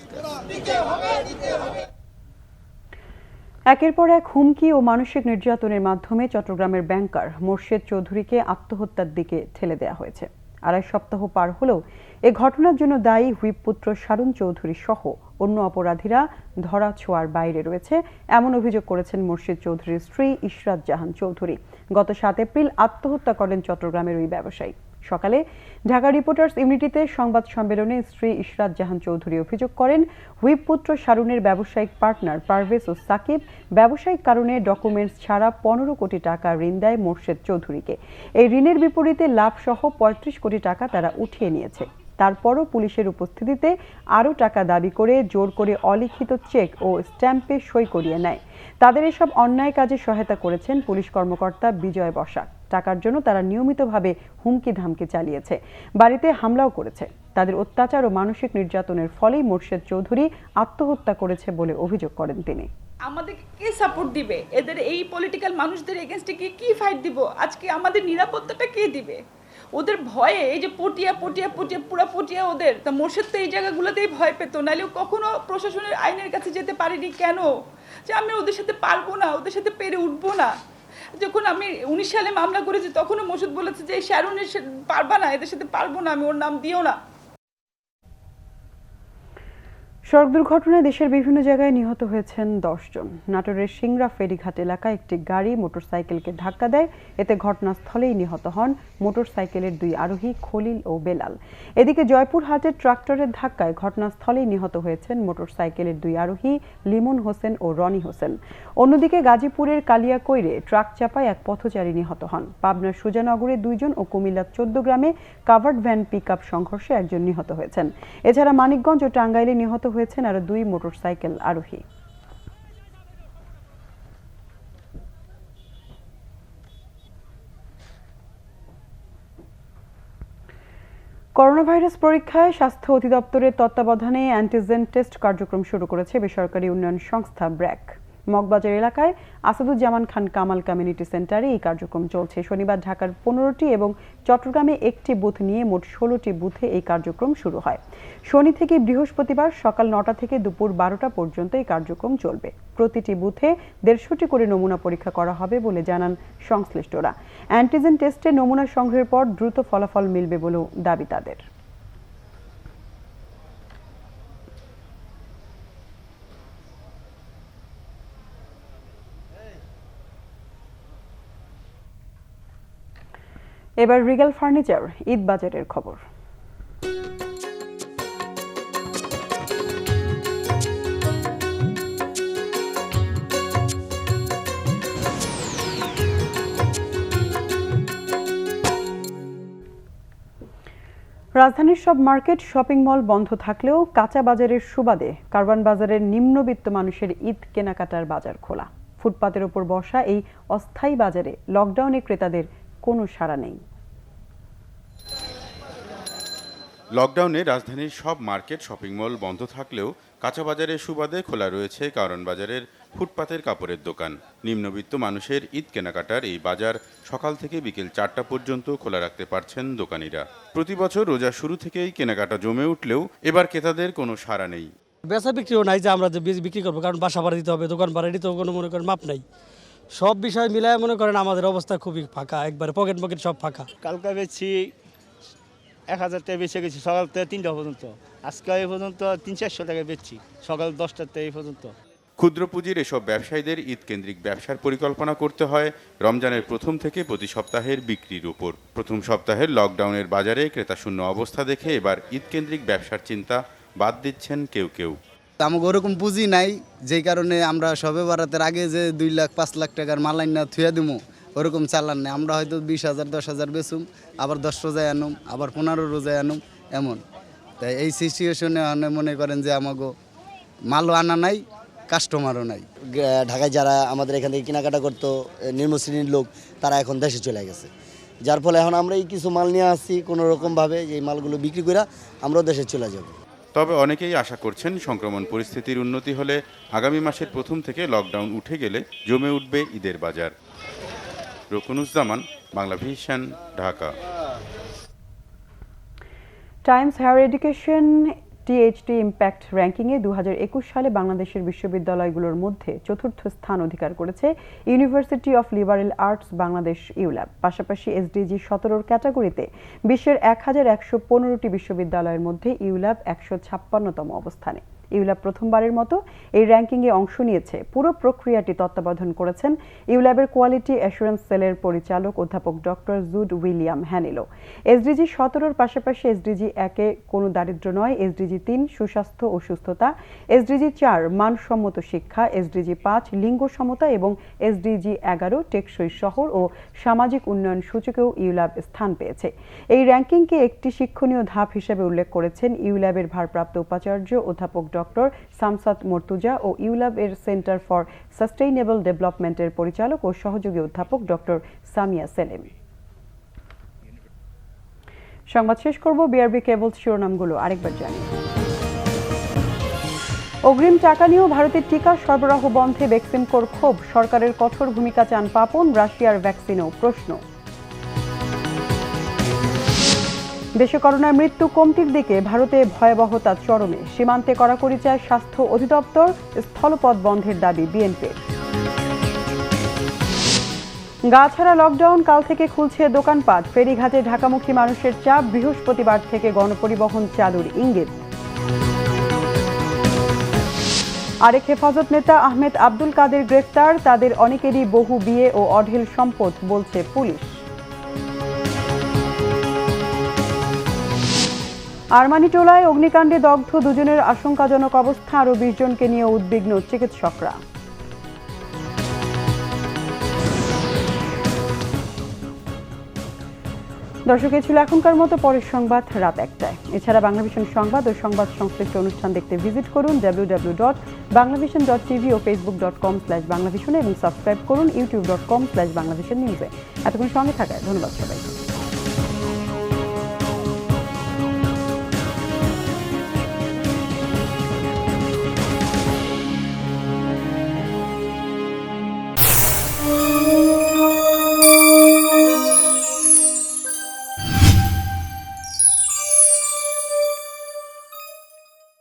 [SPEAKER 1] একের পর এক হুমকি ও মানসিক নির্যাতনের মাধ্যমে চট্টগ্রামের ব্যাংকার মোর্শেদ চৌধুরীকে আত্মহত্যার দিকে ঠেলে দেওয়া হয়েছে। 2.5 সপ্তাহ পার হলেও এ ঘটনার জন্য দায়ী হুইপ পুত্র শারুন চৌধুরী সহ অন্য অপরাধীরা ধরা ছোঁয়ার বাইরে রয়েছে, এমন অভিযোগ করেছেন মোর্শেদ চৌধুরীর স্ত্রী ইশরাত জাহান চৌধুরী। গত 7 এপ্রিল আত্মহত্যা করেন চট্টগ্রামের ওই ব্যবসায়ী। সকালে ঢাকা রিপোর্টার্স ইউনিটিতে সংবাদ সম্মেলনে স্ত্রী ইশরাত জাহান চৌধুরী অভিযোগ করেন, হুইপ পুত্র শারুনের ব্যবসায়িক পার্টনার পারভেজ ও সাকিব ব্যবসায়িক কারণে ডকুমেন্টস ছাড়া 15 কোটি টাকা ঋণ দেয় মোর্শেদ চৌধুরীকে। এই ঋণের বিপরীতে লাভসহ 35 কোটি টাকা তারা উঠিয়ে নিয়েছে। তারপরও পুলিশের উপস্থিতিতে আরও টাকা দাবি করে জোর করে অলিখিত চেক ও স্ট্যাম্পে সই করিয়ে নেয়। তাদের এসব অন্যায় কাজে সহায়তা করেছেন পুলিশ কর্মকর্তা বিজয় বসাক। টাকার জন্য তারা নিয়মিতভাবে হুমকি ধামকি চালিয়েছে, বাড়িতে হামলাও করেছে। তাদের অত্যাচার ও মানসিক নির্যাতনের ফলেই মোর্শেদ চৌধুরী আত্মহত্যা করেছে বলে অভিযোগ করেন তিনি।
[SPEAKER 10] আমাদেরকে কে সাপোর্ট দিবে? এদের এই পলিটিক্যাল মানুষদের এগেইনস্টে কি ফাইট দিব? আজকে আমাদের নিরাপত্তাটা কে দিবে? ওদের ভয়ে এই যে পটিয়া পুরা পটিয়া ওদের তা মোর্শেদ তো এই জায়গাগুলোতেই ভয় পেত, নাহলে কখনো প্রশাসনের আইনের কাছে যেতে পারিনি। কেন? যে আমি ওদের সাথে পারবো না, ওদের সাথে পেরে উঠবো না। যখন আমি 19 সালে মামলা করেছি তখনও মোর্শেদ বলেছে যে শারুনের পারবা না, এদের সাথে পারবো না, আমি ওর নাম দিও না।
[SPEAKER 1] সড়ক দুর্ঘটনায় দেশের বিভিন্ন জায়গায় নিহত হয়েছেন 10 জন। নাটোরের সিংড়া ফেরিঘাট এলাকায় একটি গাড়ি মোটরসাইকেলকে ধাক্কা দেয়, এতে ঘটনাস্থলেই নিহত হন মোটরসাইকেলের 2 আরোহী খলিল ও বেলাল। এদিকে জয়পুরহাটের ট্রাক্টরের ধাক্কায় ঘটনাস্থলেই নিহত হয়েছেন মোটরসাইকেলের 2 আরোহী লিমন হোসেন ও রনি হোসেন। অন্যদিকে গাজীপুরের কালিয়াকৈরে ট্রাক চাপায় এক পথচারী নিহত হন। পাবনার সুজানগরে 2 জন ও কুমিল্লার 14 গ্রামে কাভার্ড ভ্যান পিকআপ সংঘর্ষে একজন নিহত হয়েছেন। এছাড়া মানিকগঞ্জ ও টাঙ্গাইলে নিহত হয়েছেন আরো 2 মোটরসাইকেল আরোহী। করোনা ভাইরাস পরীক্ষায় স্বাস্থ্য অধিদপ্তরের তত্ত্বাবধানে অ্যান্টিজেন টেস্ট কার্যক্রম শুরু করেছে বেসরকারি উন্নয়ন সংস্থা ব্র্যাক। মগবাজার এলাকায় আসাদুজ্জামান খান কামাল কমিউনিটি সেন্টারে এই কার্যক্রম চলছে। শনিবার ঢাকার 15টি এবং চট্টগ্রামে 1টি বুথ নিয়ে মোট 16টি বুথে এই কার্যক্রম শুরু হয়। শনি থেকে বৃহস্পতিবার সকাল 9টা থেকে দুপুর 12টা পর্যন্ত এই কার্যক্রম চলবে। প্রতিটি বুথে 150টি করে নমুনা পরীক্ষা করা হবে বলে জানান সংশ্লিষ্টরা। অ্যান্টিজেন টেস্টে নমুনা সংগ্রহের পর দ্রুত ফলাফল মিলবে বলেও দাবি তাদের। এবার রিগাল ফার্নিচার ঈদ বাজারের খবর। রাজধানীর সব মার্কেট শপিং মল বন্ধ থাকলেও কাঁচা বাজারের সুবাদে কারওয়ান বাজারের নিম্নবিত্ত মানুষের ঈদ কেনাকাটার বাজার খোলা। ফুটপাতের ওপর বসা এই অস্থায়ী বাজারে লকডাউনে ক্রেতাদের কোনো সাড়া নেই।
[SPEAKER 2] লকডাউনে রাজধানীর সব মার্কেট শপিং মল বন্ধ থাকলেও কাঁচা বাজারের সুবাদে খোলা রয়েছে কারওয়ান বাজারের ফুটপাতের কাপড়ের দোকান। নিম্নবিত্ত মানুষের ঈদ কেনাকাটার এই বাজার সকাল থেকে বিকেল 4টা পর্যন্ত খোলা রাখতে পারছেন দোকানিরা। প্রতি বছর রোজার শুরু থেকেই কেনাকাটা জমে উঠলেও এবার ক্রেতাদের কোনো সাড়া নেই।
[SPEAKER 12] বেচা বিক্রিও নাই যে আমরা যে বিক্রি করবো, কারণ বাসা ভাড়া দিতে হবে, দোকান ভাড়া দিতে কোনো মনে করেন মাপ নাই। সব বিষয় মিলায় মনে করেন আমাদের অবস্থা খুবই ফাঁকা, একবারে পকেট সব ফাঁকা।
[SPEAKER 32] কালকে বেচছি 1000 টাকা বেচে গেছি সকাল থেকে 3টা পর্যন্ত, আজকে এই পর্যন্ত 300-400 টাকা বেচছি সকাল 10টা থেকে এই পর্যন্ত।
[SPEAKER 2] ক্ষুদ্র পুঁজির এসব ব্যবসায়ীদের ঈদ কেন্দ্রিক ব্যবসার পরিকল্পনা করতে হয় রমজানের প্রথম থেকে প্রতি সপ্তাহের বিক্রির উপর। প্রথম সপ্তাহের লকডাউনের বাজারে ক্রেতাশূন্য অবস্থা দেখে এবার ঈদ কেন্দ্রিক ব্যবসার চিন্তা বাদ দিচ্ছেন কেউ কেউ।
[SPEAKER 13] আমাকে ওরকম পুঁজি নাই, যেই কারণে আমরা সবে বারাতের আগে যে 2 লাখ 5 লাখ টাকার মালাইন না থুয়া দিমু ওরকম চালান নেই। আমরা হয়তো 20,000 10,000 বেচুম, আবার 10 রোজায় আনুম, আবার 15 রোজায় আনুম, এমন। তাই এই সিচুয়েশনে মনে করেন যে আমাকে মালও আনা নাই, কাস্টমারও নাই।
[SPEAKER 14] ঢাকায় যারা আমাদের এখান থেকে কেনাকাটা করতো নিম্ন শ্রেণীর লোক, তারা এখন দেশে চলে গেছে, যার ফলে এখন আমরা এই কিছু মাল নিয়ে আসছি কোনো রকমভাবে, যে এই মালগুলো বিক্রি করে আমরাও দেশে চলে যাব।
[SPEAKER 2] তবে অনেকেই আশা করছেন সংক্রমণ পরিস্থিতির উন্নতি হলে আগামী মাসের প্রথম থেকে লকডাউন উঠে গেলে জমে উঠবে ঈদের বাজার। Rokunuzzaman, Bangla Vision, Dhaka.
[SPEAKER 1] Times Higher Education THD impact র্যাঙ্কিংয়ে 2021 সালে বাংলাদেশের বিশ্ববিদ্যালয়গুলোর মধ্যে 4র্থ স্থান অধিকার করেছে university of liberal arts Bangladesh ULAB. পাশাপাশি এসডিজি 17 ক্যাটাগরিতে বিশ্বের 1115টি বিশ্ববিদ্যালয়ের মধ্যে ইউল্যাব 156তম অবস্থানে। ইউল্যাব প্রথমবারের মতো এই র্যাঙ্কিংয়ে অংশ নিয়েছে। পুরো প্রক্রিয়াটি তত্ত্বাবধান করেছেন ইউল্যাবের কোয়ালিটি অ্যাসুরেন্স সেলের পরিচালক অধ্যাপক ডক্টর জুড উইলিয়াম হ্যানিলো। এসডিজি 17-র পাশাপাশি এসডিজি 1-এ কোনো দারিদ্র্য নয়, এসডিজি 3 সুস্বাস্থ্য ও সুস্থতা, এসডিজি 4 মানসম্মত শিক্ষা, এসডিজি 5 লিঙ্গ সমতা এবং এসডিজি 11 টেকসই শহর ও সামাজিক উন্নয়ন সূচকেও ইউল্যাব স্থান পেয়েছে। এই র্যাঙ্কিংকে একটি শিক্ষণীয় ধাপ হিসেবে উল্লেখ করেছেন ইউল্যাবের ভারপ্রাপ্ত উপাচার্য অধ্যাপক ডক্টর সামসাত মর্তুজা ও ইউল্যাব এর সেন্টার ফর সাস্টেইনেবল ডেভেলপমেন্টের পরিচালক ও সহযোগী অধ্যাপক ডক্টর সামিয়া সেলিম। সংবাদ শেষ করব বিআরবি কেবলস শিরোনামগুলো আরেকবার জানি। অগ্রিম টাকা নিয়েও ভারতের টিকা সরবরাহ বন্ধে বেক্সিমকোর ক্ষোভ, সরকারের কঠোর ভূমিকা চান পাপন, রাশিয়ার ভ্যাকসিনেও প্রশ্ন। দেশে করোনার মৃত্যু কমতির দিকে, ভারতে ভয়াবহতা চরমে, সীমান্তে কড়াকড়ি চায় স্বাস্থ্য অধিদপ্তর, স্থলপথ বন্ধের দাবি বিএনপির। গা ছাড়া লকডাউন, কাল থেকে খুলছে দোকানপাট, ফেরিঘাটে ঢাকামুখী মানুষের চাপ, বৃহস্পতিবার থেকে গণপরিবহন চালুর ইঙ্গিত। আরেক হেফাজত নেতা আহমেদ আব্দুল কাদের গ্রেফতার, তাদের অনেকেরই বহু বিয়ে ও অঢেল সম্পদ বলছে পুলিশ। আরমানিটোলায় অগ্নিকাণ্ডে দগ্ধ 2 জনের আশঙ্কাজনক অবস্থা, আরও 20 জনকে নিয়ে উদ্বিগ্ন চিকিৎসকরা। দর্শক, এই ছিল এখনকার মতো, পরের সংবাদ রাত 1টায়। এছাড়া বাংলাভিশন সংবাদ ও সংবাদ সংশ্লিষ্ট অনুষ্ঠান দেখতে ভিজিট করুন www.banglavision.tv ও facebook.com/banglavision এবং সাবস্ক্রাইব করুন youtube.com/banglavision নিউজে। এতক্ষণ সঙ্গে থাকায় ধন্যবাদ সবাইকে।